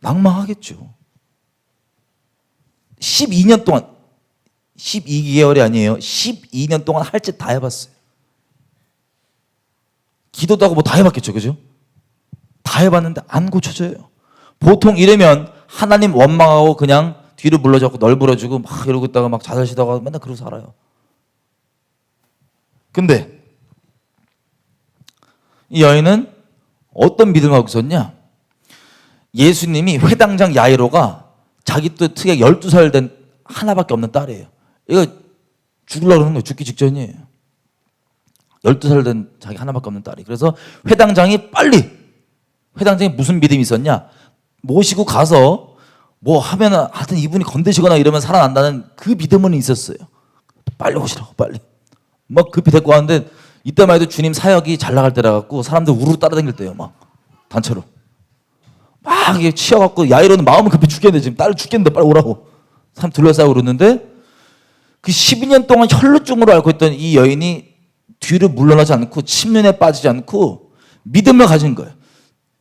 낭망하겠죠. 12년 동안 12개월이 아니에요. 12년 동안 할 짓 다 해봤어요. 기도도 하고 뭐 다 해봤겠죠. 그죠? 다 해봤는데 안 고쳐져요. 보통 이러면 하나님 원망하고 그냥 뒤로 물러져고 널브러지고 막 이러고 있다가 막 자살시다가 맨날 그러고 살아요. 근데 이 여인은 어떤 믿음을 하고 있었냐? 예수님이 회당장 야이로가 자기 또 특히 12살 된 하나밖에 없는 딸이에요. 이거 죽으려고 그러는 거예요. 죽기 직전이에요. 12살 된 자기 하나밖에 없는 딸이. 그래서 회당장이 무슨 믿음이 있었냐? 모시고 가서 뭐 하면은 하여튼 이분이 건드시거나 이러면 살아난다는 그 믿음은 있었어요. 빨리 오시라고, 빨리. 막 급히 데리고 왔는데 이때만 해도 주님 사역이 잘 나갈 때라 갖고 사람들 우르르 따라다닐 때요. 막 단체로. 막 이게 치여갖고 야이로는 마음은 급히 죽겠는데 지금 딸 죽겠는데 빨리 오라고. 사람 둘러싸고 그러는데 그 12년 동안 혈루증으로 앓고 있던 이 여인이 뒤로 물러나지 않고 침륜에 빠지지 않고 믿음을 가진 거예요.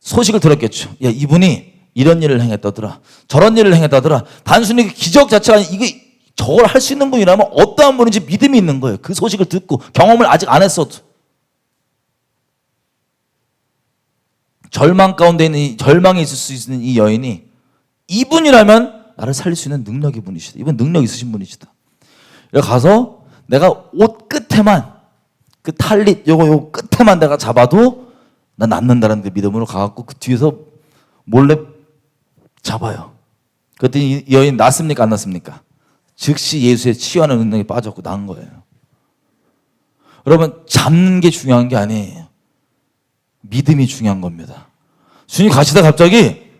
소식을 들었겠죠. 야, 이분이 이런 일을 행했다더라. 저런 일을 행했다더라. 단순히 기적 자체가 아니라 이게 저걸 할 수 있는 분이라면 어떠한 분인지 믿음이 있는 거예요. 그 소식을 듣고 경험을 아직 안 했어도. 절망 가운데 있는 절망에 있을 수 있는 이 여인이 이분이라면 나를 살릴 수 있는 능력이 분이시다. 이분 능력 있으신 분이시다. 여기 가서 내가 옷 끝에만 그 탈릿 요 끝에만 내가 잡아도 난 낫는다는 그 믿음으로 가갖고 그 뒤에서 몰래 잡아요. 그랬더니 이 여인 낫습니까? 안 낫습니까? 즉시 예수의 치유하는 능력이 빠졌고 난 거예요. 여러분, 잡는 게 중요한 게 아니에요. 믿음이 중요한 겁니다. 주님 가시다 갑자기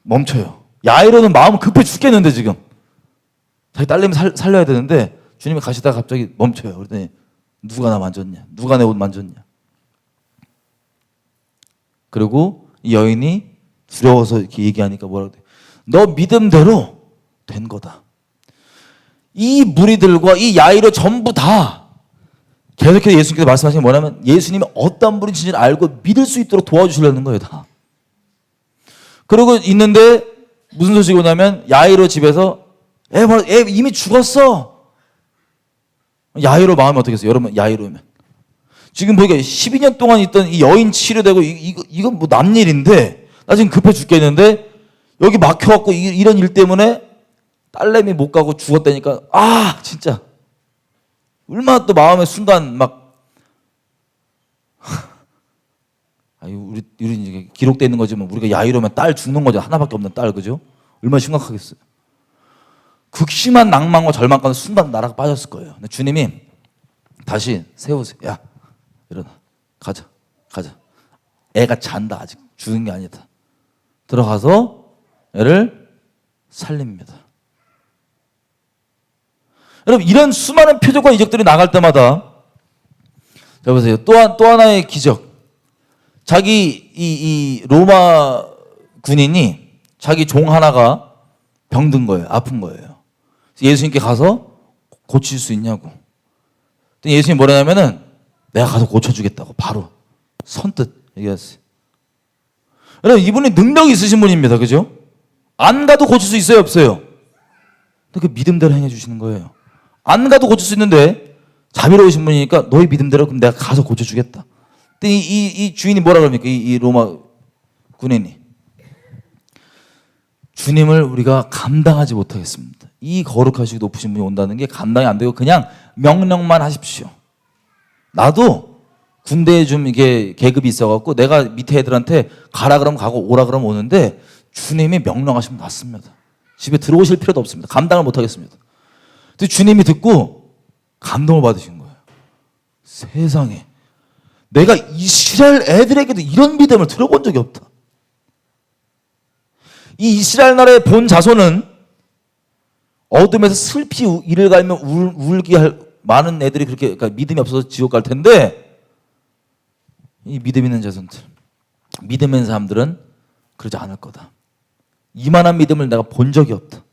멈춰요. 야이로는 마음 급해 죽겠는데 지금 자기 딸내미 살려야 되는데 주님이 가시다 갑자기 멈춰요. 그랬더니 누가 나 만졌냐? 누가 내 옷 만졌냐? 그리고 이 여인이 두려워서 이렇게 얘기하니까 뭐라고 돼? 너 믿음대로 된 거다. 이 무리들과 이 야이로 전부 다 계속해서 예수님께서 말씀하신 게 뭐냐면 예수님이 어떤 분이신지를 알고 믿을 수 있도록 도와주시려는 거예요, 다. 그러고 있는데 무슨 소식이 오냐면 야이로 집에서 애 이미 죽었어. 야이로 마음이 어떻겠어요? 여러분, 야이로면 지금 보니까 12년 동안 있던 이 여인 치료되고 이건 뭐 남일인데 나 지금 급해 죽겠는데 여기 막혀갖고 이런 일 때문에 딸내미 못 가고 죽었다니까 진짜 얼마나 또 마음의 순간 막 우리 이제 기록되어 있는 거지만 우리가 야이로면 딸 죽는 거죠. 하나밖에 없는 딸, 그죠? 얼마나 심각하겠어요. 극심한 낭만과 절망 가운데 순간 나라가 빠졌을 거예요. 근데 주님이 다시 세우세요. 야, 일어나. 가자. 애가 잔다. 아직 죽은 게 아니다. 들어가서 애를 살립니다. 여러분, 이런 수많은 표적과 이적들이 나갈 때마다 자 보세요. 또 하나의 기적. 자기 이 로마 군인이 자기 종 하나가 병든 거예요. 아픈 거예요. 예수님께 가서 고칠 수 있냐고. 예수님이 뭐라냐면은 내가 가서 고쳐주겠다고 바로 선뜻 얘기했어요. 여러분, 이분이 능력이 있으신 분입니다. 그죠? 안 가도 고칠 수 있어요, 없어요? 근데 그 믿음대로 행해 주시는 거예요. 안 가도 고칠 수 있는데 자비로우신 분이니까 너희 믿음대로 그럼 내가 가서 고쳐주겠다. 근데 이 주인이 뭐라 그럽니까? 이 로마 군인이 주님을 우리가 감당하지 못하겠습니다. 이 거룩하시고 높으신 분이 온다는 게 감당이 안 되고 그냥 명령만 하십시오. 나도 군대에 좀 이게 계급이 있어갖고 내가 밑에 애들한테 가라 그러면 가고 오라 그러면 오는데 주님이 명령하시면 낫습니다. 집에 들어오실 필요도 없습니다. 감당을 못하겠습니다. 근데 주님이 듣고 감동을 받으신 거예요. 세상에 내가 이스라엘 애들에게도 이런 믿음을 들어본 적이 없다. 이 이스라엘 나라의 본 자손은 어둠에서 슬피 이를 갈면 울게 할 많은 애들이 그렇게 그러니까 믿음이 없어서 지옥 갈 텐데 이 믿음 있는 자손들, 믿음 있는 사람들은 그러지 않을 거다. 이만한 믿음을 내가 본 적이 없다.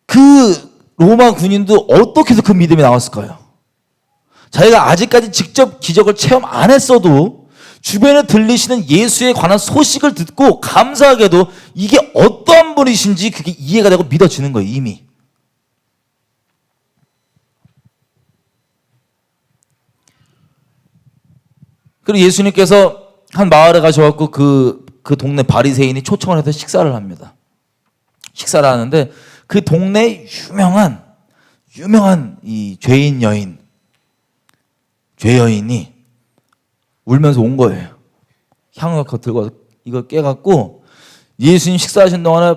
그 로마 군인도 어떻게 해서 그 믿음이 나왔을까요? 자기가 아직까지 직접 기적을 체험 안 했어도 주변에 들리시는 예수에 관한 소식을 듣고 감사하게도 이게 어떠한 분이신지 그게 이해가 되고 믿어지는 거예요, 이미. 그리고 예수님께서 한 마을에 가셔갖고 그 동네 바리새인이 초청을 해서 식사를 합니다. 식사를 하는데 그 동네 유명한 이 죄인 여인, 죄 여인이 울면서 온 거예요. 향유가 들고 와서 이걸 깨갖고 예수님 식사하신 동안에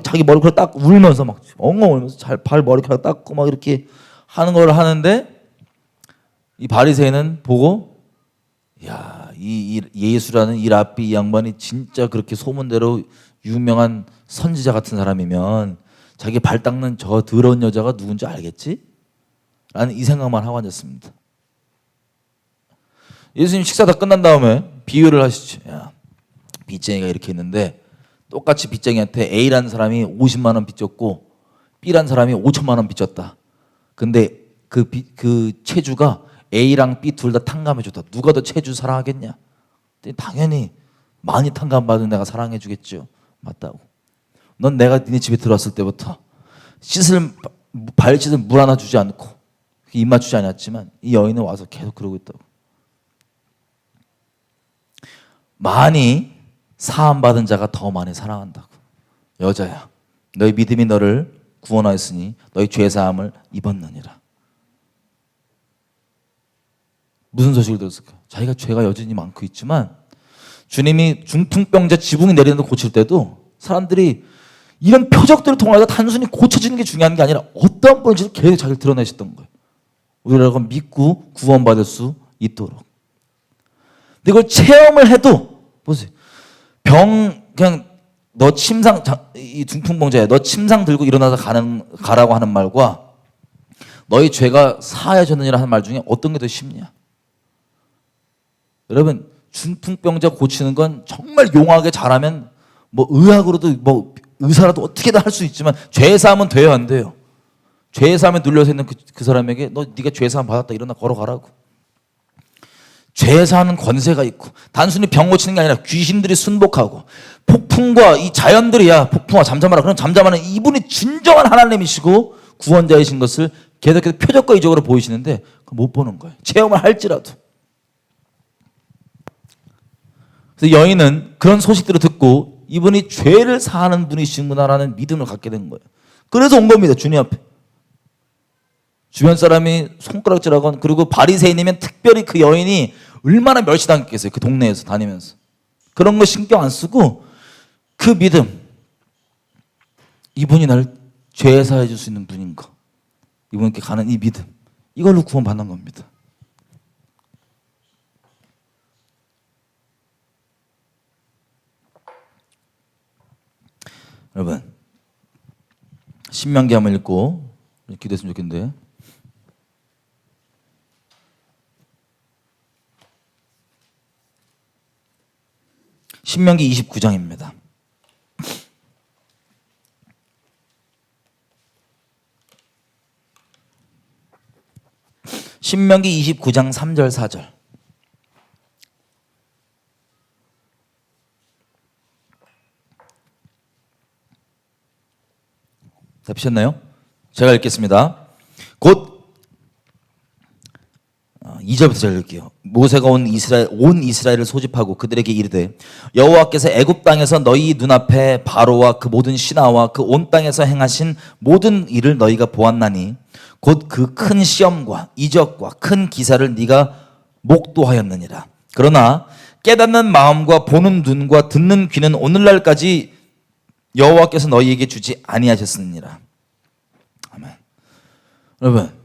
자기 머리카락 닦고 울면서 막 엉엉 울면서 발 머리카락 닦고 막 이렇게 하는 걸 하는데 이 바리새인은 보고 야, 이 예수라는 이 랍비 이 양반이 진짜 그렇게 소문대로 유명한 선지자 같은 사람이면 자기 발 닦는 저 더러운 여자가 누군지 알겠지? 라는 이 생각만 하고 앉았습니다. 예수님 식사 다 끝난 다음에 비유를 하시죠. 야, 빚쟁이가 이렇게 있는데 똑같이 빚쟁이한테 A라는 사람이 50만 원 빚졌고 B라는 사람이 5천만 원 빚졌다. 근데 그 채주가 A랑 B 둘 다 탕감해 줬다. 누가 더 채주 사랑하겠냐? 당연히 많이 탕감받은 내가 사랑해 주겠죠. 맞다고. 넌 내가 니네 집에 들어왔을 때부터 발 씻을 물 하나 주지 않고 입 맞추지 않았지만 이 여인은 와서 계속 그러고 있다고. 많이 사함받은 자가 더 많이 사랑한다고. 여자야, 너희 믿음이 너를 구원하였으니 너희 죄사함을 입었느니라. 무슨 소식을 들었을까? 자기가 죄가 여전히 많고 있지만 주님이 중풍병자 지붕이 내리는 걸 고칠 때도 사람들이 이런 표적들을 통해서 단순히 고쳐지는 게 중요한 게 아니라 어떤 분인지를 계속 잘 드러내셨던 거예요. 우리라고 믿고 구원받을 수 있도록. 근데 이걸 체험을 해도 보세요. 그냥 너 침상, 이 중풍병자야. 너 침상 들고 일어나서 가라고 하는 말과 너희 죄가 사하여졌느니라 하는 말 중에 어떤 게 더 쉽냐? 여러분, 중풍병자 고치는 건 정말 용하게 잘하면 뭐 의학으로도 뭐 의사라도 어떻게든 할 수 있지만 죄사함은 돼요, 안 돼요? 죄사함에 눌려서 있는 그 사람에게 너 네가 죄사함 받았다 일어나 걸어가라고. 죄사하는 권세가 있고 단순히 병 고치는 게 아니라 귀신들이 순복하고 폭풍과 이 자연들이야 폭풍아 잠잠하라. 그럼 잠잠하는 이분이 진정한 하나님이시고 구원자이신 것을 계속해서 표적과 이적으로 보이시는데 못 보는 거예요. 체험을 할지라도. 그래서 여인은 그런 소식들을 듣고 이분이 죄를 사하는 분이시구나라는 믿음을 갖게 된 거예요. 그래서 온 겁니다. 주님 앞에. 주변 사람이 손가락질하건 그리고 바리새인이면 특별히 그 여인이 얼마나 멸시당했겠어요. 그 동네에서 다니면서. 그런 거 신경 안 쓰고 그 믿음. 이분이 날 죄 사해 줄 수 있는 분인가. 이분께 가는 이 믿음. 이걸로 구원받는 겁니다. 여러분, 신명기 한번 읽고 기도했으면 좋겠는데. 신명기 29장입니다. 신명기 29장 3절 4절. 잡히셨나요? 제가 읽겠습니다. 곧 2절부터 제가 읽을게요. 모세가 온 이스라엘을 소집하고 그들에게 이르되 여호와께서 애굽 땅에서 너희 눈앞에 바로와 그 모든 신하와 그 온 땅에서 행하신 모든 일을 너희가 보았나니 곧 그 큰 시험과 이적과 큰 기사를 네가 목도하였느니라. 그러나 깨닫는 마음과 보는 눈과 듣는 귀는 오늘날까지 여호와께서 너희에게 주지 아니하셨느니라. 아멘. 여러분,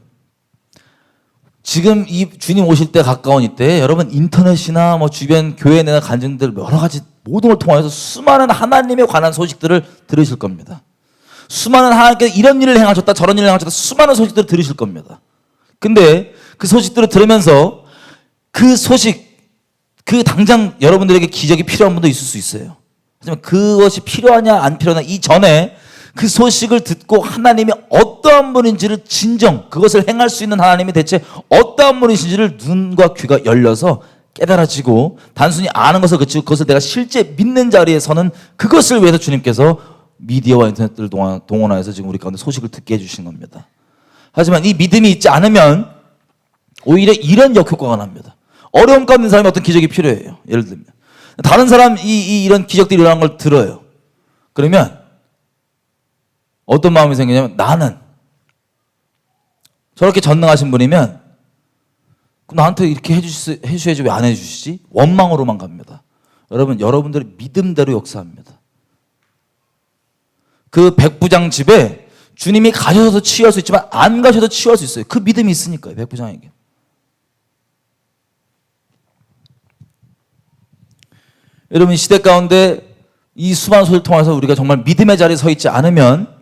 지금 이 주님 오실 때 가까운 이때 여러분 인터넷이나 뭐 주변 교회 내나 간증들 여러 가지 모든 걸 통해서 수많은 하나님에 관한 소식들을 들으실 겁니다. 수많은 하나님께서 이런 일을 행하셨다 저런 일을 행하셨다 수많은 소식들을 들으실 겁니다. 근데 그 소식들을 들으면서 그 소식 그 당장 여러분들에게 기적이 필요한 분도 있을 수 있어요. 하지만 그것이 필요하냐 안 필요하냐 이전에 그 소식을 듣고 하나님이 어떠한 분인지를 진정 그것을 행할 수 있는 하나님이 대체 어떠한 분이신지를 눈과 귀가 열려서 깨달아지고 단순히 아는 것을 그치고 그것을 내가 실제 믿는 자리에서는 그것을 위해서 주님께서 미디어와 인터넷들을 동원하여서 지금 우리 가운데 소식을 듣게 해주신 겁니다. 하지만 이 믿음이 있지 않으면 오히려 이런 역효과가 납니다. 어려움 가운데 있는 사람이 어떤 기적이 필요해요. 예를 들면 다른 사람 이런 기적들이 일어나는 걸 들어요. 그러면 어떤 마음이 생기냐면 나는 저렇게 전능하신 분이면 나한테 이렇게 해주셔야지 왜 안 해주시지? 원망으로만 갑니다. 여러분들의 믿음대로 역사합니다. 그 백부장 집에 주님이 가셔서 치유할 수 있지만 안 가셔도 치유할 수 있어요. 그 믿음이 있으니까요. 백부장에게. 여러분 시대 가운데 이 수많은 소식을 통해서 우리가 정말 믿음의 자리에 서 있지 않으면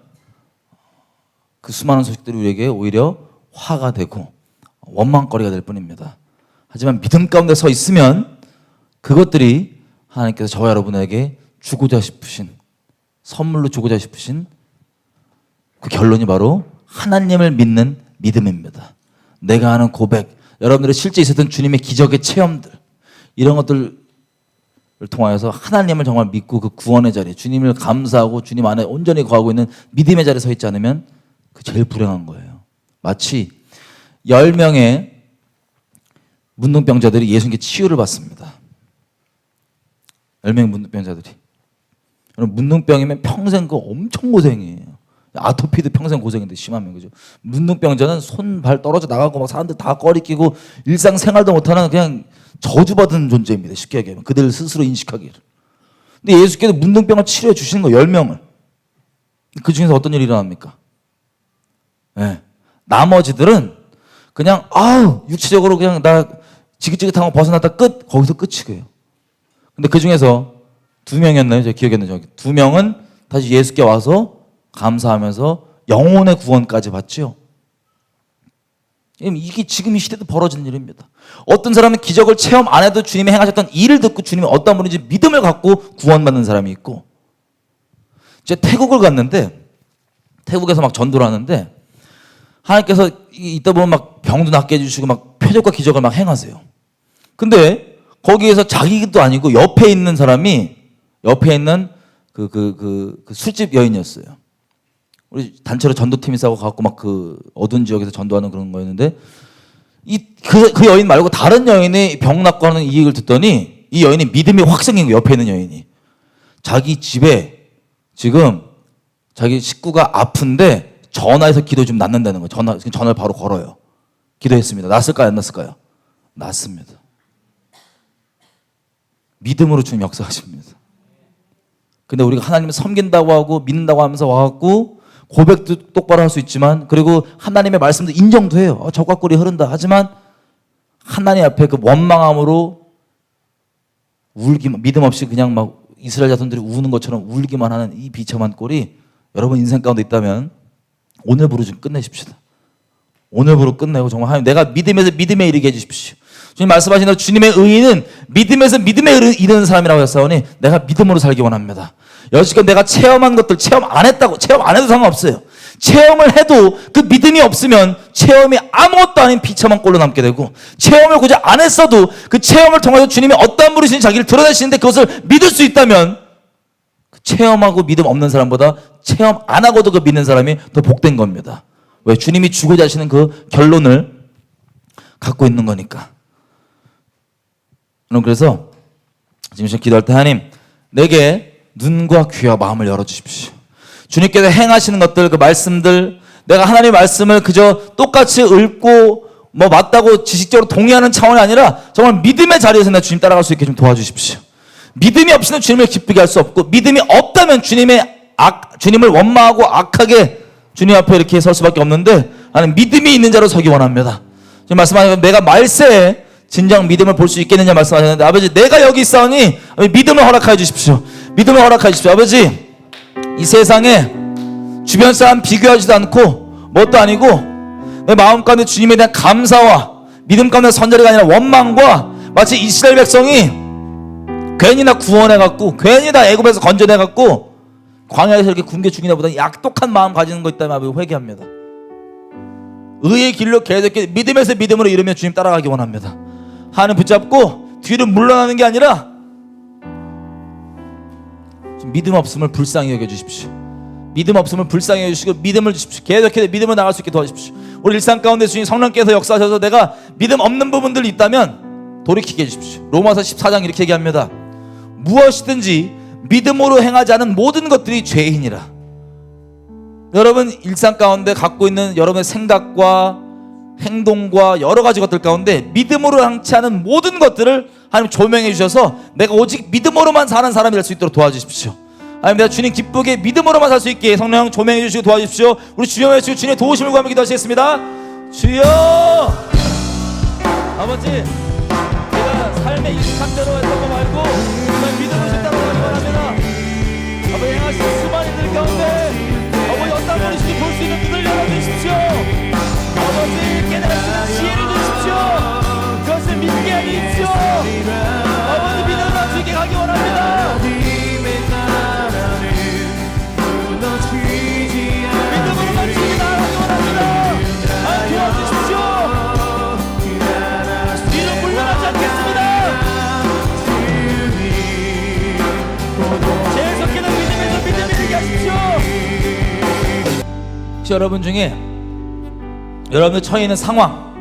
그 수많은 소식들이 우리에게 오히려 화가 되고 원망거리가 될 뿐입니다. 하지만 믿음 가운데 서 있으면 그것들이 하나님께서 저와 여러분에게 주고자 싶으신 선물로 주고자 싶으신 그 결론이 바로 하나님을 믿는 믿음입니다. 내가 하는 고백, 여러분들이 실제 있었던 주님의 기적의 체험들 이런 것들을 통하여서 하나님을 정말 믿고 그 구원의 자리에 주님을 감사하고 주님 안에 온전히 거하고 있는 믿음의 자리에 서 있지 않으면 그 제일 불행한 거예요. 마치 10명의 문둥병자들이 예수님께 치유를 받습니다. 10명의 문둥병자들이. 문둥병이면 평생 그 엄청 고생이에요. 아토피도 평생 고생인데 심하면 그죠. 문둥병자는 손 발 떨어져 나가고 막 사람들 다 꺼리끼고 일상생활도 못하는 그냥 저주받은 존재입니다. 쉽게 얘기하면 그들 스스로 인식하기를. 근데 예수께서 문둥병을 치료해 주시는 거 10명을. 그 중에서 어떤 일이 일어납니까? 네. 나머지들은 그냥 육체적으로 그냥 나 지긋지긋한 거 벗어났다 끝. 거기서 끝이에요. 근데 그 중에서 2명이었나요? 제가 기억이 안 나요. 2명은 다시 예수께 와서 감사하면서 영혼의 구원까지 받죠. 이게 지금 이 시대도 벌어지는 일입니다. 어떤 사람은 기적을 체험 안 해도 주님이 행하셨던 일을 듣고 주님이 어떤 분인지 믿음을 갖고 구원받는 사람이 있고, 제가 태국을 갔는데 태국에서 막 전도를 하는데 하나님께서 있다 보면 막 병도 낫게 해주시고 막 표적과 기적을 막 행하세요. 근데 거기에서 자기도 아니고 옆에 있는 사람이 옆에 있는 그 술집 여인이었어요. 우리 단체로 전도팀이 싸고 가고 막 그 어두운 지역에서 전도하는 그런 거였는데 그 여인 말고 다른 여인이 병 낫고 하는 이 얘기를 듣더니 이 여인이 믿음이 확 생긴 거예요. 옆에 있는 여인이 자기 집에 지금 자기 식구가 아픈데 전화해서 기도 좀 낫는다는 거예요. 전화를 바로 걸어요. 기도했습니다. 낫을까요? 안 낫을까요? 낫습니다. 믿음으로 주님 역사하십니다. 근데 우리가 하나님을 섬긴다고 하고 믿는다고 하면서 와갖고 고백도 똑바로 할 수 있지만, 그리고 하나님의 말씀도 인정도 해요. 적과 꿀이 흐른다. 하지만 하나님 앞에 그 원망함으로 울기만, 믿음 없이 그냥 막 이스라엘 자손들이 우는 것처럼 울기만 하는 이 비참한 꼴이 여러분 인생 가운데 있다면 오늘부로 좀 끝내십시다. 오늘부로 끝내고 정말 하나님 내가 믿음에서 믿음에 이르게 해주십시오. 주님 말씀하신 대로 주님의 의인은 믿음에서 믿음에 이르는 사람이라고 했사오니 내가 믿음으로 살기 원합니다. 여지껏 내가 체험한 것들 체험 안 했다고, 체험 안 해도 상관없어요. 체험을 해도 그 믿음이 없으면 체험이 아무것도 아닌 비참한 꼴로 남게 되고, 체험을 고작 안 했어도 그 체험을 통해서 주님이 어떠한 분이신지 자기를 드러내시는데 그것을 믿을 수 있다면 그 체험하고 믿음 없는 사람보다 체험 안 하고도 그 믿는 사람이 더 복된 겁니다. 왜? 주님이 주고자 하시는 그 결론을 갖고 있는 거니까. 그래서 지금 기도할 때 하나님 내게 눈과 귀와 마음을 열어주십시오. 주님께서 행하시는 것들, 그 말씀들, 내가 하나님의 말씀을 그저 똑같이 읽고 뭐 맞다고 지식적으로 동의하는 차원이 아니라 정말 믿음의 자리에서 나 주님 따라갈 수 있게 좀 도와주십시오. 믿음이 없이는 주님을 기쁘게 할 수 없고, 믿음이 없다면 주님을 원망하고 악하게 주님 앞에 이렇게 설 수밖에 없는데, 나는 믿음이 있는 자로 서기 원합니다. 지금 말씀하신 내가 말세에 진정 믿음을 볼 수 있겠느냐 말씀하셨는데, 아버지 내가 여기 있사오니 믿음을 허락하여 주십시오. 믿음을 허락하여 주십시오. 아버지 이 세상에 주변 사람 비교하지도 않고 뭣도 아니고 내 마음 가운데 주님에 대한 감사와 믿음 가운데 선절이가 아니라 원망과, 마치 이스라엘 백성이 괜히 나 구원해갖고 괜히 나 애굽에서 건져내갖고 광야에서 이렇게 굶겨 죽이나 보다 약독한 마음 가지는 거 있다면 아버지 회개합니다. 의의 길로 계속해 믿음에서 믿음으로 이르면 주님 따라가기 원합니다. 하나님 붙잡고 뒤로 물러나는 게 아니라 믿음 없음을 불쌍히 여겨주십시오. 믿음 없음을 불쌍히 여겨주시고 믿음을 주십시오. 계속해서 믿음을 나갈 수 있게 도와주십시오. 우리 일상 가운데 주님 성령께서 역사하셔서 내가 믿음 없는 부분들이 있다면 돌이키게 해주십시오. 로마서 14장 이렇게 얘기합니다. 무엇이든지 믿음으로 행하지 않은 모든 것들이 죄인이라. 여러분 일상 가운데 갖고 있는 여러분의 생각과 행동과 여러 가지 것들 가운데 믿음으로 향치 않은 모든 것들을 하나님 조명해 주셔서 내가 오직 믿음으로만 사는 사람이 될 수 있도록 도와주십시오. 하나님 내가 주님 기쁘게 믿음으로만 살 수 있게 성령 조명해 주시고 도와주십시오. 우리 주여 외치고 주님의 도우심을 구하며 기도하시겠습니다. 주여 아버지 내가 삶의 익숙함대로 했던 거 말고 정말 믿음으로 따라가기 원합니다. 아버지 행하시는 수많은 이들 가운데 아버지 어떤 분이신지 볼 수 있는 눈을 열어주십시오. 아버지 깨달을 수 있는 지혜를 주십시오. 그것을 믿게 하십시오. 아버지 믿음을 맞추게 가기 원합니다. 믿음으로 맞추게 나가기 원합니다. 도와주십시오. 뒤로 물러나지 않겠습니다. 계속해서 믿음에서 믿음이 되게 하십시오. 혹시 여러분 중에 여러분들 처해 있는 상황,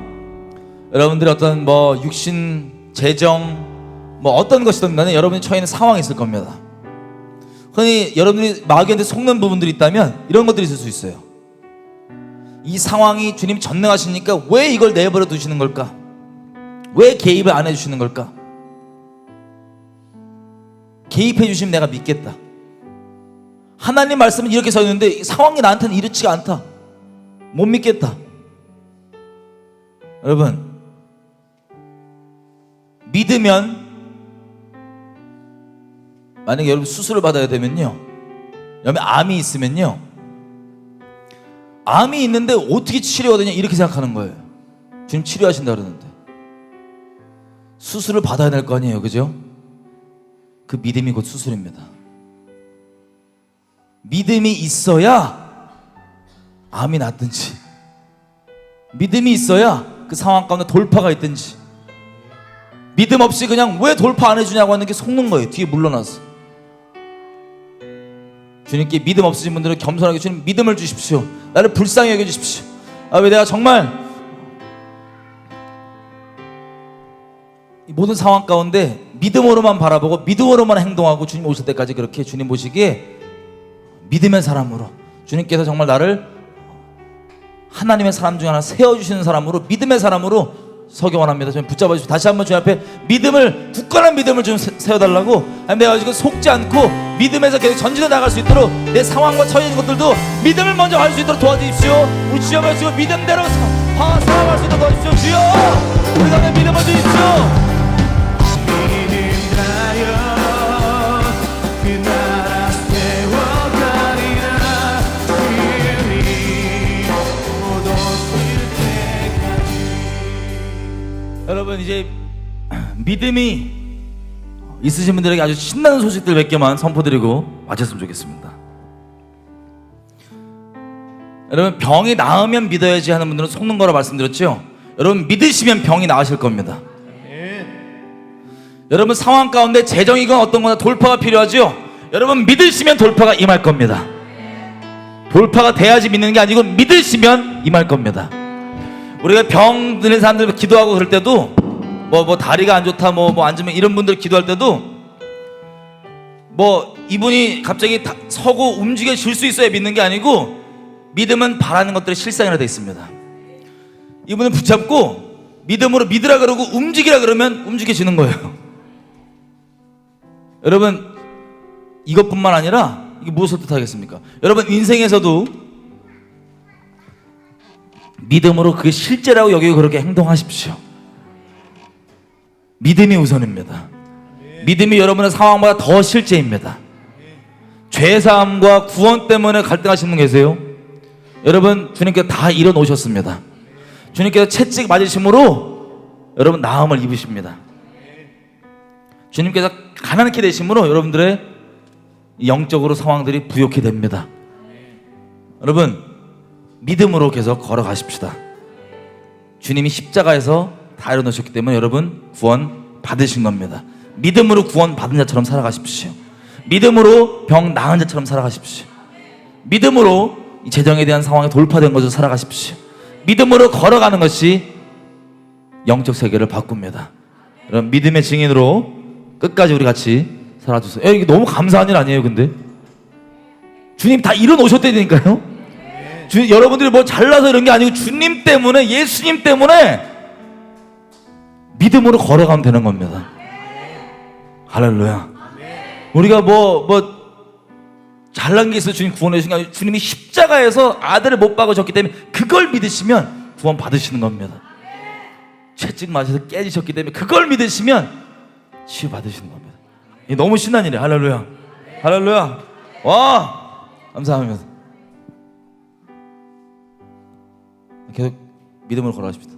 여러분들의 어떤 뭐 육신, 재정, 뭐 어떤 것이든 간에 여러분이 처해 있는 상황이 있을 겁니다. 흔히 여러분들이 마귀한테 속는 부분들이 있다면 이런 것들이 있을 수 있어요. 이 상황이 주님 전능하시니까 왜 이걸 내버려 두시는 걸까? 왜 개입을 안 해주시는 걸까? 개입해 주시면 내가 믿겠다. 하나님 말씀은 이렇게 서 있는데 상황이 나한테는 이렇지가 않다. 못 믿겠다. 여러분, 믿으면, 만약에 여러분 수술을 받아야 되면요, 여러분 암이 있으면요, 암이 있는데 어떻게 치료가 되냐 이렇게 생각하는 거예요. 주님 치료하신다 그러는데 수술을 받아야 될 거 아니에요, 그죠? 그 믿음이 곧 수술입니다. 믿음이 있어야 암이 낫든지, 믿음이 있어야 그 상황 가운데 돌파가 있든지, 믿음 없이 그냥 왜 돌파 안 해주냐고 하는 게 속는 거예요. 뒤에 물러나서. 주님께 믿음 없으신 분들은 겸손하게 주님 믿음을 주십시오. 나를 불쌍히 여겨주십시오. 왜 내가 정말 이 모든 상황 가운데 믿음으로만 바라보고 믿음으로만 행동하고 주님 오실 때까지 그렇게 주님 보시기에 믿음의 사람으로, 주님께서 정말 나를 하나님의 사람 중에 하나 세워주시는 사람으로, 믿음의 사람으로 서기 원합니다. 좀 붙잡아 주시고 다시 한번 주님 앞에 믿음을, 굳건한 믿음을 좀 세워달라고. 내가 지금 속지 않고 믿음에서 계속 전진해 나갈 수 있도록 내 상황과 처해 있는 것들도 믿음을 먼저 갈 수 있도록 도와주십시오. 우리 주여 말씀을 믿음대로 살아갈 수 있도록 도와주십시오. 주여, 우리 가운데 믿음을 주십시오. 여러분, 이제 믿음이 있으신 분들에게 아주 신나는 소식들 몇 개만 선포드리고 마쳤으면 좋겠습니다. 여러분, 병이 나으면 믿어야지 하는 분들은 속는 거라 말씀드렸죠. 여러분, 믿으시면 병이 나으실 겁니다. 여러분, 상황 가운데 재정이건 어떤 거나 돌파가 필요하죠. 여러분, 믿으시면 돌파가 임할 겁니다. 돌파가 돼야지 믿는 게 아니고 믿으시면 임할 겁니다. 우리가 병 드는 사람들 기도하고 그럴 때도 뭐 다리가 안 좋다 뭐 앉으면 이런 분들 기도할 때도 뭐 이분이 갑자기 서고 움직여질 수 있어야 믿는 게 아니고, 믿음은 바라는 것들의 실상이라 되어 있습니다. 이분을 붙잡고 믿음으로 믿으라 그러고 움직이라 그러면 움직여지는 거예요. 여러분, 이것뿐만 아니라 이게 무엇을 뜻하겠습니까? 여러분, 인생에서도 믿음으로 그게 실제라고 여기고 그렇게 행동하십시오. 믿음이 우선입니다. 믿음이 여러분의 상황보다 더 실제입니다. 죄사함과 구원 때문에 갈등하시는 분 계세요? 여러분, 주님께서 다 이뤄놓으셨습니다. 주님께서 채찍 맞으심으로 여러분 나음을 입으십니다. 주님께서 가난케 되심으로 여러분들의 영적으로 상황들이 부욕해 됩니다. 여러분, 믿음으로 계속 걸어가십시다. 주님이 십자가에서 다 이뤄놓으셨기 때문에 여러분 구원 받으신 겁니다. 믿음으로 구원 받은 자처럼 살아가십시오. 믿음으로 병 나은 자처럼 살아가십시오. 믿음으로 이 재정에 대한 상황이 돌파된 것으로 살아가십시오. 믿음으로 걸어가는 것이 영적 세계를 바꿉니다. 여러분, 믿음의 증인으로 끝까지 우리 같이 살아주세요. 이게 너무 감사한 일 아니에요? 근데 주님 다 이뤄놓으셨다니까요. 여러분들이 뭐 잘나서 이런 게 아니고 주님 때문에, 예수님 때문에 믿음으로 걸어가면 되는 겁니다. 할렐루야. 우리가 뭐 잘난 게 있어 주님 구원해 주신 게 아니고 주님이 십자가에서 아들을 못 박으셨기 때문에 그걸 믿으시면 구원 받으시는 겁니다. 채찍 맞아서 깨지셨기 때문에 그걸 믿으시면 치유 받으시는 겁니다. 이게 너무 신난 일이에요. 할렐루야. 할렐루야. 와, 감사합니다. 계속 믿음으로 걸어가십시다.